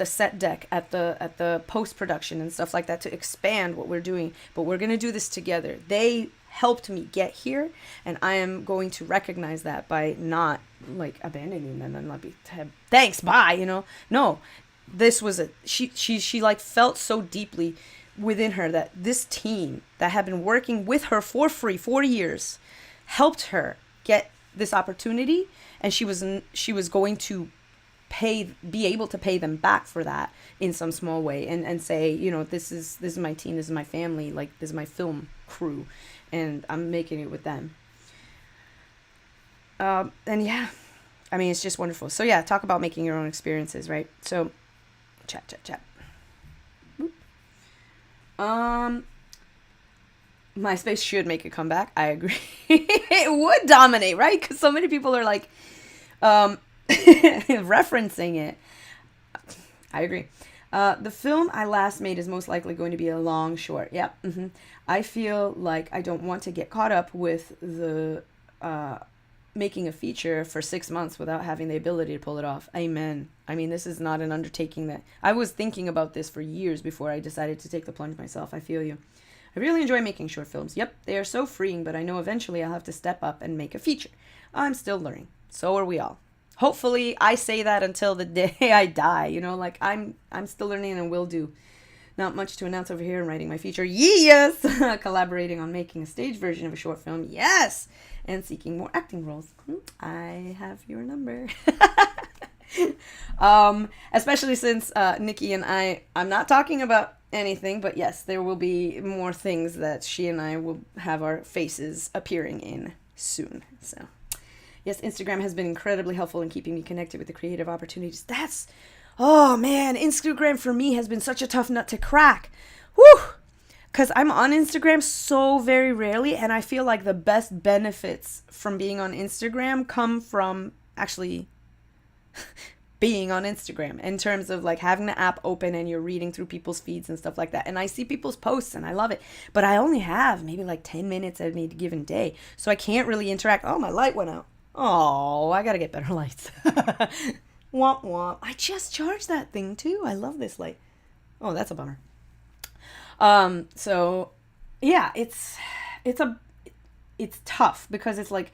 set deck, at the post-production and stuff like that to expand what we're doing. But we're going to do this together. They helped me get here, and I am going to recognize that by not like abandoning them and not be thanks, bye, No, this was she like felt so deeply within her that this team that had been working with her for free 4 years helped her get this opportunity, and she was going to be able to pay them back for that in some small way and say, this is my team, this is my family, like this is my film crew, and I'm making it with them. And yeah, I mean, it's just wonderful. So yeah, talk about making your own experiences, right? So chat. MySpace should make a comeback. I agree. It would dominate, right? Because so many people are like referencing it. I agree. The film I last made is most likely going to be a long short. Yep. I feel like I don't want to get caught up with the making a feature for 6 months without having the ability to pull it off. Amen. I mean, this is not an undertaking that I was thinking about this for years before I decided to take the plunge myself. I feel you. I really enjoy making short films. Yep, they are so freeing, but I know eventually I'll have to step up and make a feature. I'm still learning. So are we all. Hopefully, I say that until the day I die. You know, like I'm still learning and will do. Not much to announce over here in writing my feature. Yes! Collaborating on making a stage version of a short film. Yes! And seeking more acting roles. I have your number. Especially since Nikki and I'm not talking about anything, but yes, there will be more things that she and I will have our faces appearing in soon. So, yes, Instagram has been incredibly helpful in keeping me connected with the creative opportunities. Oh man, Instagram for me has been such a tough nut to crack. Whew! Because I'm on Instagram so very rarely, and I feel like the best benefits from being on Instagram come from actually being on Instagram in terms of like having the app open and you're reading through people's feeds and stuff like that. And I see people's posts and I love it, but I only have maybe like 10 minutes at any given day. So I can't really interact. Oh, my light went out. Oh, I got to get better lights. Womp womp. I just charged that thing too. I love this light. Oh, that's a bummer. So yeah, it's tough because it's like,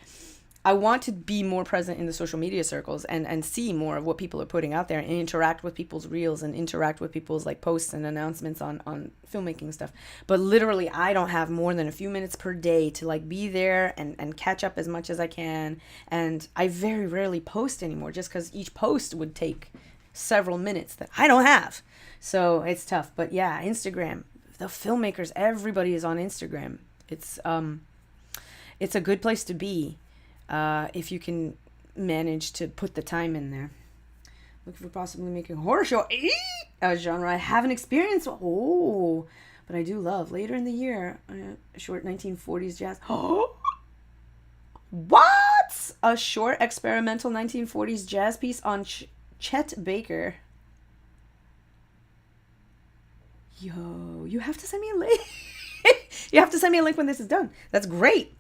I want to be more present in the social media circles and see more of what people are putting out there and interact with people's reels and interact with people's like posts and announcements on filmmaking stuff. But literally, I don't have more than a few minutes per day to like be there and catch up as much as I can. And I very rarely post anymore just because each post would take several minutes that I don't have. So it's tough. But yeah, Instagram, the filmmakers, everybody is on Instagram. It's a good place to be. If you can manage to put the time in there. Looking for possibly making a horror show. A genre I haven't experienced. Oh, but I do love. Later in the year, a short 1940s jazz. Oh, what? A short experimental 1940s jazz piece on Chet Baker. Yo, you have to send me a link. You have to send me a link when this is done. That's great.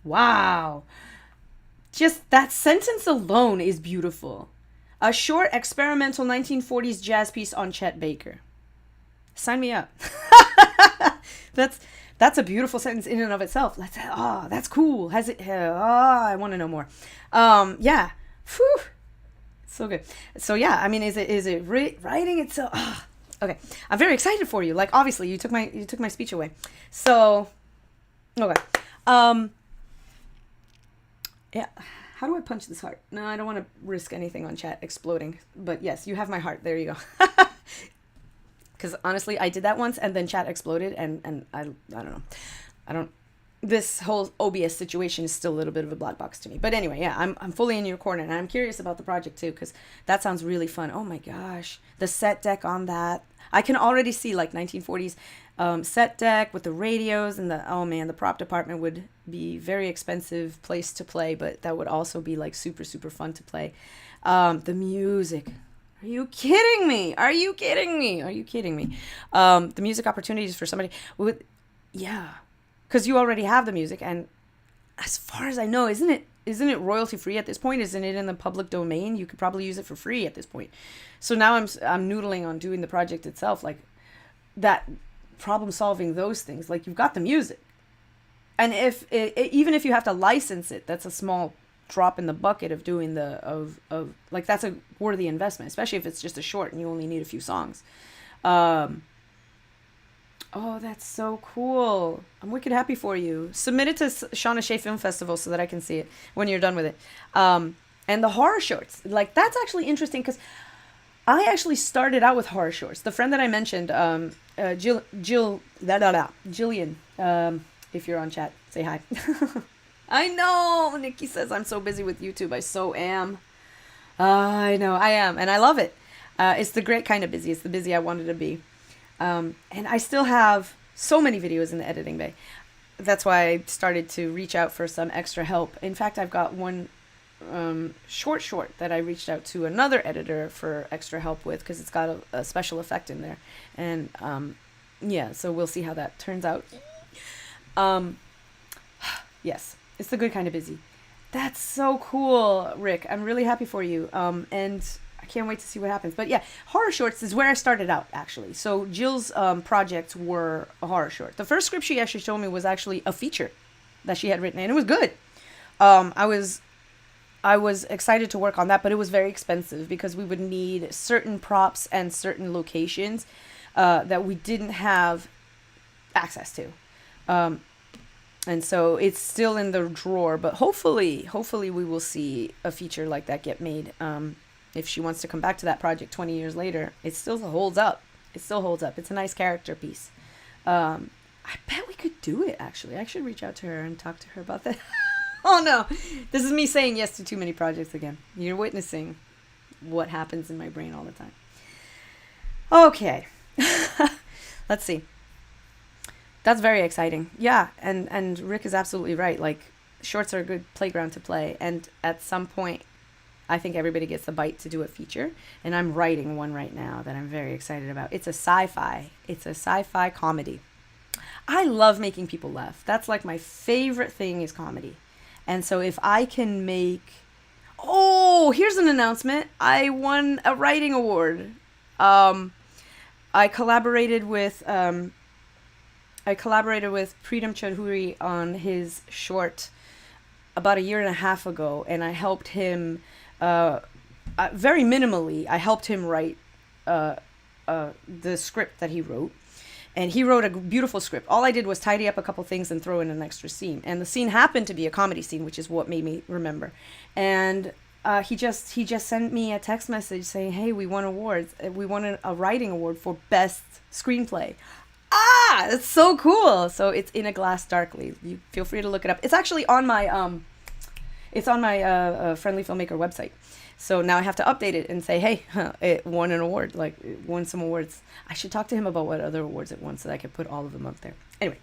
Wow. Just that sentence alone is beautiful. A short experimental 1940s jazz piece on Chet Baker. Sign me up. That's a beautiful sentence in and of itself. That's cool. Has it? I want to know more. Yeah. Whew. So good. So yeah, I mean, is it writing itself? Okay, I'm very excited for you. Like, obviously, you took my speech away. So, okay. Yeah, how do I punch this heart? No, I don't want to risk anything on chat exploding. But yes, you have my heart. There you go. Because honestly, I did that once and then chat exploded and I don't know. This whole OBS situation is still a little bit of a black box to me. But anyway, yeah, I'm fully in your corner and I'm curious about the project too because that sounds really fun. Oh my gosh, the set deck on that. I can already see like 1940s set deck with the radios and the prop department would be very expensive place to play, but that would also be like super, super fun to play. The music. Are you kidding me? The music opportunities for somebody with, yeah, because you already have the music. And as far as I know, isn't it royalty free at this point? Isn't it in the public domain? You could probably use it for free at this point. So now I'm noodling on doing the project itself, like that, problem solving those things. Like, you've got the music, and even if you have to license it, that's a small drop in the bucket of doing like, that's a worthy investment, especially if it's just a short and you only need a few songs. Oh, that's so cool. I'm wicked happy for you. Submit it to Shauna Shea Film Festival so that I can see it when you're done with it. And the horror shorts, like, that's actually interesting because I actually started out with horror shorts. The friend that I mentioned, Jillian, if you're on chat, say hi. I know, Nikki says I'm so busy with YouTube. I so am. I know, I am, and I love it. It's the great kind of busy. It's the busy I wanted to be. And I still have so many videos in the editing bay. That's why I started to reach out for some extra help. In fact, I've got one short that I reached out to another editor for extra help with because it's got a special effect in there. And yeah, so we'll see how that turns out. Yes, it's the good kind of busy. That's so cool, Rick. I'm really happy for you. And I can't wait to see what happens. But yeah, horror shorts is where I started out, actually. So Jill's projects were a horror short. The first script she actually showed me was actually a feature that she had written, and it was good. I was excited to work on that, but it was very expensive because we would need certain props and certain locations that we didn't have access to. And so it's still in the drawer, but hopefully we will see a feature like that get made. If she wants to come back to that project 20 years later, it still holds up. It still holds up. It's a nice character piece. I bet we could do it, actually. I should reach out to her and talk to her about that. Oh no, this is me saying yes to too many projects again. You're witnessing what happens in my brain all the time. Okay, let's see. That's very exciting. Yeah, and Rick is absolutely right. Like, shorts are a good playground to play, and at some point, I think everybody gets the bite to do a feature, and I'm writing one right now that I'm very excited about. It's a sci-fi. It's a sci-fi comedy. I love making people laugh. That's like my favorite thing is comedy. And so if I can make... Oh, here's an announcement. I won a writing award. I collaborated with Preetam Chaudhuri on his short about a year and a half ago, and I helped him very minimally. I helped him write the script that he wrote. And he wrote a beautiful script. All I did was tidy up a couple things and throw in an extra scene. And the scene happened to be a comedy scene, which is what made me remember. And he just sent me a text message saying, "Hey, we won awards. We won a writing award for best screenplay." Ah, it's so cool. So it's In a Glass Darkly. You feel free to look it up. It's actually on my Friendly Filmmaker website. So now I have to update it and say, hey, it won an award, like it won some awards. I should talk to him about what other awards it won so that I can put all of them up there. Anyway,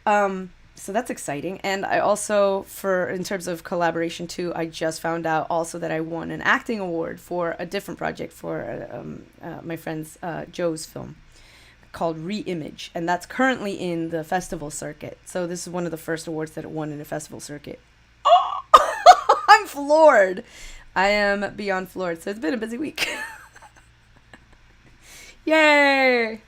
so that's exciting. And I also, in terms of collaboration too, I just found out also that I won an acting award for a different project for my friend's Joe's film called Reimage. And that's currently in the festival circuit. So this is one of the first awards that it won in a festival circuit. Oh, I'm floored. I am beyond floored, so it's been a busy week. Yay!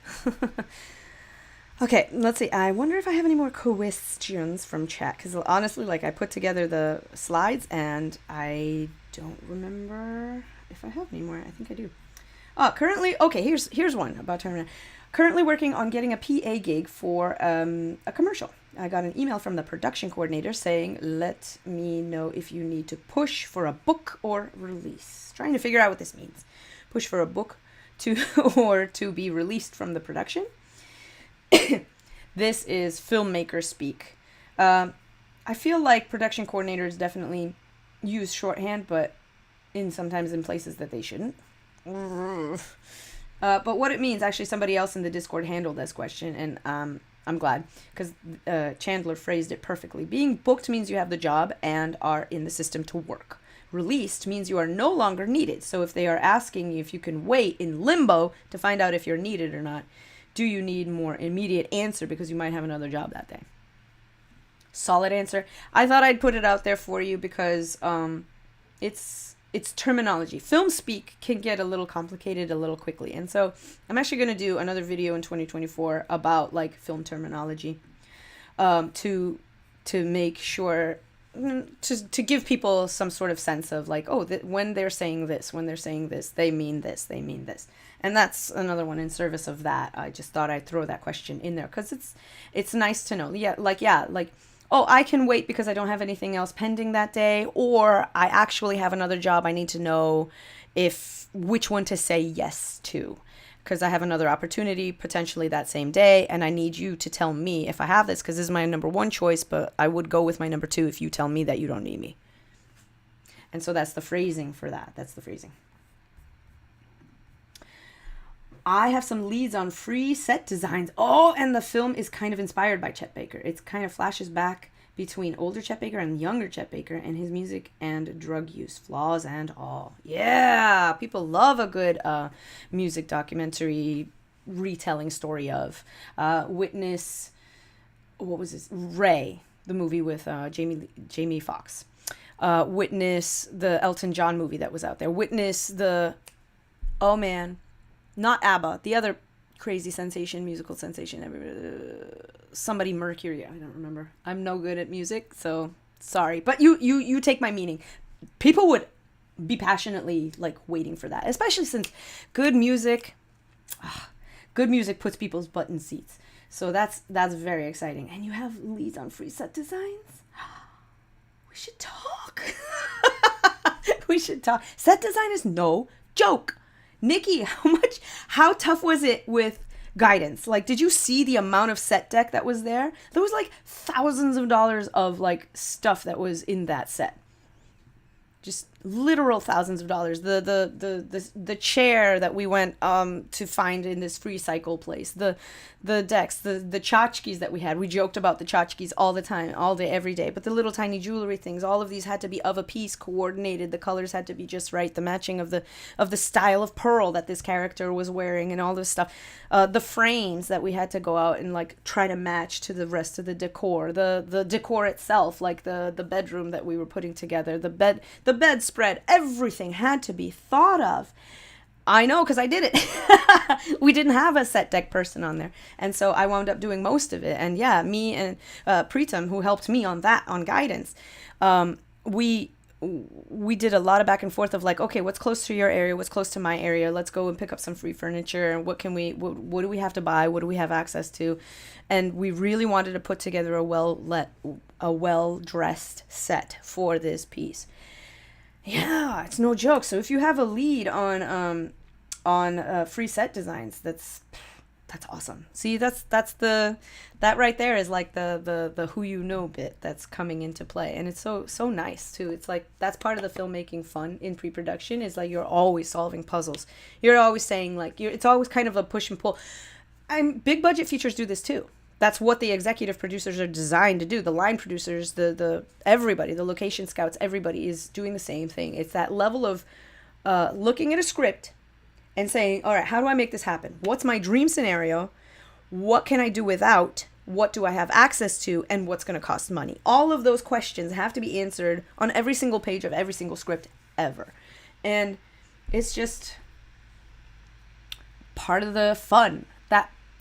Okay, let's see. I wonder if I have any more questions from chat, because honestly, like, I put together the slides, and I don't remember if I have any more. I think I do. Currently, okay, here's one about Terminator. Currently working on getting a PA gig for a commercial. I got an email from the production coordinator saying, let me know if you need to push for a book or release. Trying to figure out what this means. Push for a book or to be released from the production. This is filmmaker speak. I feel like production coordinators definitely use shorthand, but sometimes in places that they shouldn't. But what it means, actually, somebody else in the Discord handled this question, and I'm glad, because Chandler phrased it perfectly. Being booked means you have the job and are in the system to work. Released means you are no longer needed. So if they are asking you if you can wait in limbo to find out if you're needed or not, do you need more immediate answer because you might have another job that day? Solid answer. I thought I'd put it out there for you because it's terminology. Film speak can get a little complicated a little quickly. And so I'm actually going to do another video in 2024 about like film terminology to make sure to give people some sort of sense of like, oh, when they're saying this, they mean this, they mean this. And that's another one in service of that. I just thought I'd throw that question in there because it's nice to know. Like, oh, I can wait because I don't have anything else pending that day, or I actually have another job. I need to know which one to say yes to because I have another opportunity potentially that same day, and I need you to tell me if I have this because this is my number one choice, but I would go with my number two if you tell me that you don't need me. And so that's the phrasing for that. That's the phrasing. I have some leads on free set designs. Oh, and the film is kind of inspired by Chet Baker. It kind of flashes back between older Chet Baker and younger Chet Baker and his music and drug use, flaws and all. Yeah, people love a good music documentary retelling story of. Witness, what was this? Ray, the movie with Jamie Foxx. Witness the Elton John movie that was out there. Witness the, oh man, not ABBA, the other crazy sensation, musical sensation. Somebody Mercury. I don't remember. I'm no good at music, so sorry. But you take my meaning. People would be passionately like waiting for that, especially since good music puts people's butt in seats. So that's very exciting. And you have leads on free set designs. We should talk. We should talk. Set design is no joke. Nikki, how tough was it with guidance? Like, did you see the amount of set deck that was there? There was like thousands of dollars of like stuff that was in that set. Just literal thousands of dollars. The chair that we went to find in this free cycle place, the decks, the tchotchkes that we had. We joked about the tchotchkes all the time, all day, every day. But the little tiny jewelry things, all of these had to be of a piece, coordinated. The colors had to be just right. The matching of the style of pearl that this character was wearing, and all this stuff. The frames that we had to go out and like try to match to the rest of the decor. The decor itself, like the bedroom that we were putting together, the bedspread, everything had to be thought of. I know, because I did it. We didn't have a set deck person on there. And so I wound up doing most of it. And yeah, me and Pritam, who helped me on guidance, we did a lot of back and forth of like, okay, what's close to your area? What's close to my area? Let's go and pick up some free furniture. And what do we have to buy? What do we have access to? And we really wanted to put together a well-dressed set for this piece. Yeah, it's no joke. So if you have a lead on free set designs, that's awesome. See, that right there is like the who you know bit that's coming into play, and it's so nice too. It's like that's part of the filmmaking fun in pre-production is like you're always solving puzzles. You're always saying like it's always kind of a push and pull. Big budget features do this too. That's what the executive producers are designed to do. The line producers, the everybody, the location scouts, everybody is doing the same thing. It's that level of looking at a script and saying, all right, how do I make this happen? What's my dream scenario? What can I do without? What do I have access to? And what's going to cost money? All of those questions have to be answered on every single page of every single script ever. And it's just part of the fun.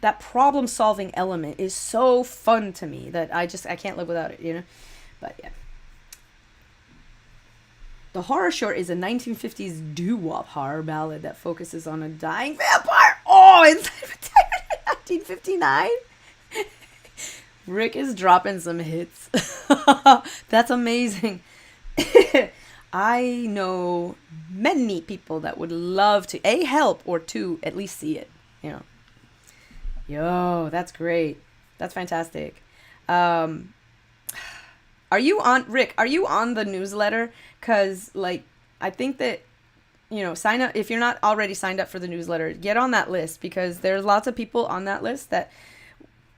That problem-solving element is so fun to me that I can't live without it, you know? But yeah. The horror short is a 1950s doo-wop horror ballad that focuses on a dying vampire. Oh, inside of a 1959? Rick is dropping some hits. That's amazing. I know many people that would love to, A, help, or 2, at least see it, you know? Yo, that's great. That's fantastic. Are you on, Rick, are you on the newsletter? Because, like, I think that, you know, sign up. If you're not already signed up for the newsletter, get on that list because there's lots of people on that list that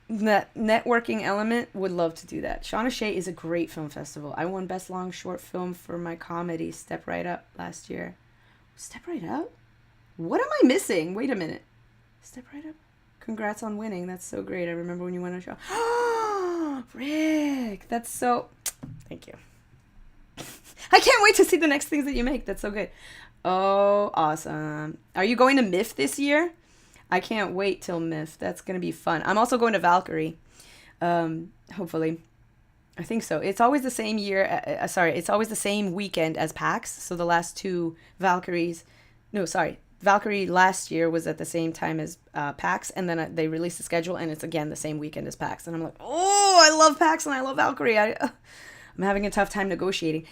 networking element would love to do that. Shauna Shea is a great film festival. I won Best Long Short Film for my comedy, Step Right Up, last year. Step Right Up? What am I missing? Wait a minute. Step Right Up? Congrats on winning. That's so great. I remember when you won a show. Rick, that's so... Thank you. I can't wait to see the next things that you make. That's so good. Oh, awesome. Are you going to MIF this year? I can't wait till MIF. That's going to be fun. I'm also going to Valkyrie. Hopefully. I think so. It's always the same year. It's always the same weekend as PAX. So the last two Valkyries... No, sorry. Valkyrie last year was at the same time as PAX, and then they released the schedule, and it's again the same weekend as PAX. And I'm like, oh, I love PAX and I love Valkyrie. I'm having a tough time negotiating.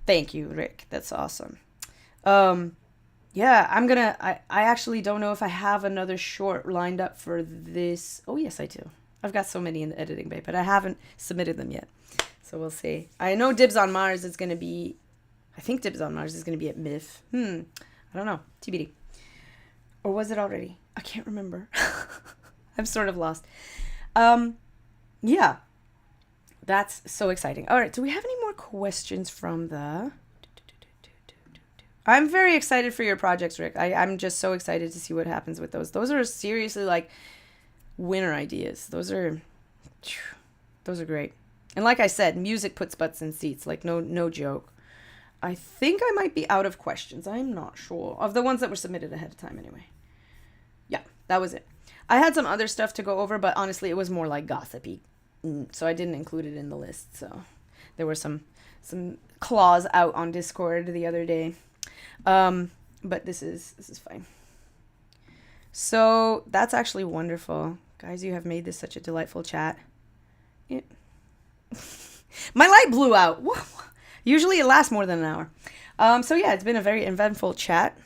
Thank you, Rick. That's awesome. Yeah, I actually don't know if I have another short lined up for this. Oh, yes, I do. I've got so many in the editing bay, but I haven't submitted them yet. So we'll see. I know Dibs on Mars is going to be, I think Dibs on Mars is going to be at MIF. I don't know. TBD. Or was it already? I can't remember. I'm sort of lost. Yeah. That's so exciting. All right. Do we have any more questions from the... I'm very excited for your projects, Rick. I'm just so excited to see what happens with those. Those are seriously like winner ideas. Those are great. And like I said, music puts butts in seats. Like no joke. I think I might be out of questions. I'm not sure. Of the ones that were submitted ahead of time anyway. Yeah, that was it. I had some other stuff to go over, but honestly, it was more like gossipy. So I didn't include it in the list. So there were some claws out on Discord the other day. But this is fine. So that's actually wonderful. Guys, you have made this such a delightful chat. Yeah. My light blew out. Usually it lasts more than an hour. So yeah, it's been a very eventful chat.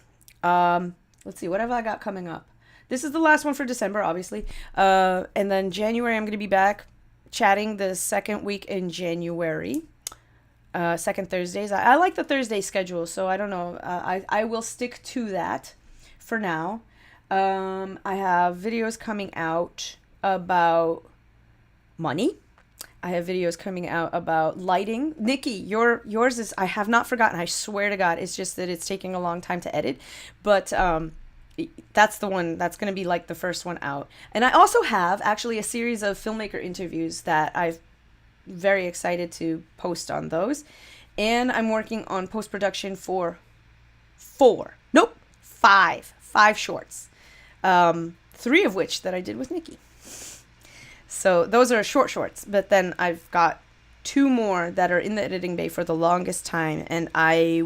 Let's see, what have I got coming up? This is the last one for December, obviously. And then January, I'm going to be back chatting the second week in January. Second Thursdays. I like the Thursday schedule, so I don't know. I will stick to that for now. I have videos coming out about money. I have videos coming out about lighting. Nikki, yours is, I have not forgotten. I swear to God, it's just that it's taking a long time to edit. But that's the one that's going to be like the first one out. And I also have actually a series of filmmaker interviews that I'm very excited to post on those. And I'm working on post-production for 5 shorts. 3 of which that I did with Nikki. So those are shorts, but then I've got 2 more that are in the editing bay for the longest time, and I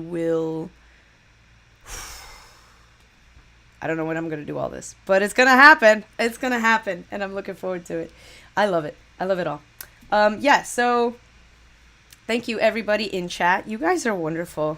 don't know when I'm going to do all this, but it's going to happen. It's going to happen, and I'm looking forward to it. I love it. I love it all. Yeah, so thank you everybody in chat. You guys are wonderful.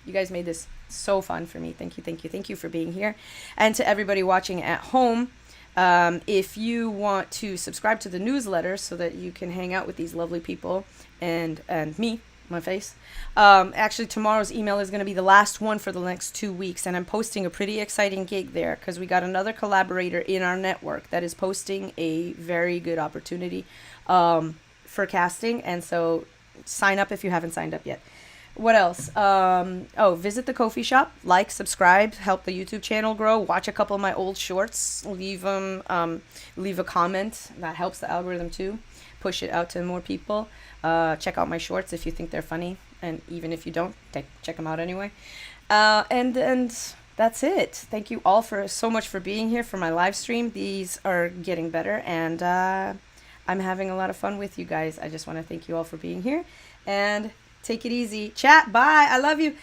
You guys made this so fun for me. Thank you, thank you, thank you for being here. And to everybody watching at home, if you want to subscribe to the newsletter so that you can hang out with these lovely people and me, my face. Actually, tomorrow's email is going to be the last one for the next 2 weeks, and I'm posting a pretty exciting gig there because we got another collaborator in our network that is posting a very good opportunity for casting, and so sign up if you haven't signed up yet. What else? Visit the Ko-fi shop, like, subscribe, help the YouTube channel grow, watch a couple of my old shorts, leave a comment. That helps the algorithm too, push it out to more people. Check out my shorts if you think they're funny, and even if you don't, check them out anyway. And that's it. Thank you all so much for being here for my live stream. These are getting better, and I'm having a lot of fun with you guys. I just want to thank you all for being here, and take it easy. Chat, bye. I love you.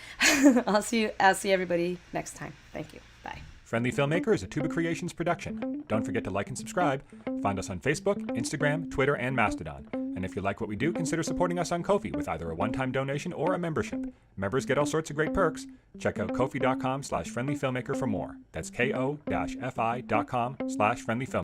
I'll see everybody next time. Thank you. Bye. Friendly Filmmaker is a Tuba Creations production. Don't forget to like and subscribe. Find us on Facebook, Instagram, Twitter, and Mastodon. And if you like what we do, consider supporting us on Ko-fi with either a one-time donation or a membership. Members get all sorts of great perks. Check out ko-fi.com/friendlyfilmmaker for more. That's ko-fi.com/friendlyfilmmaker.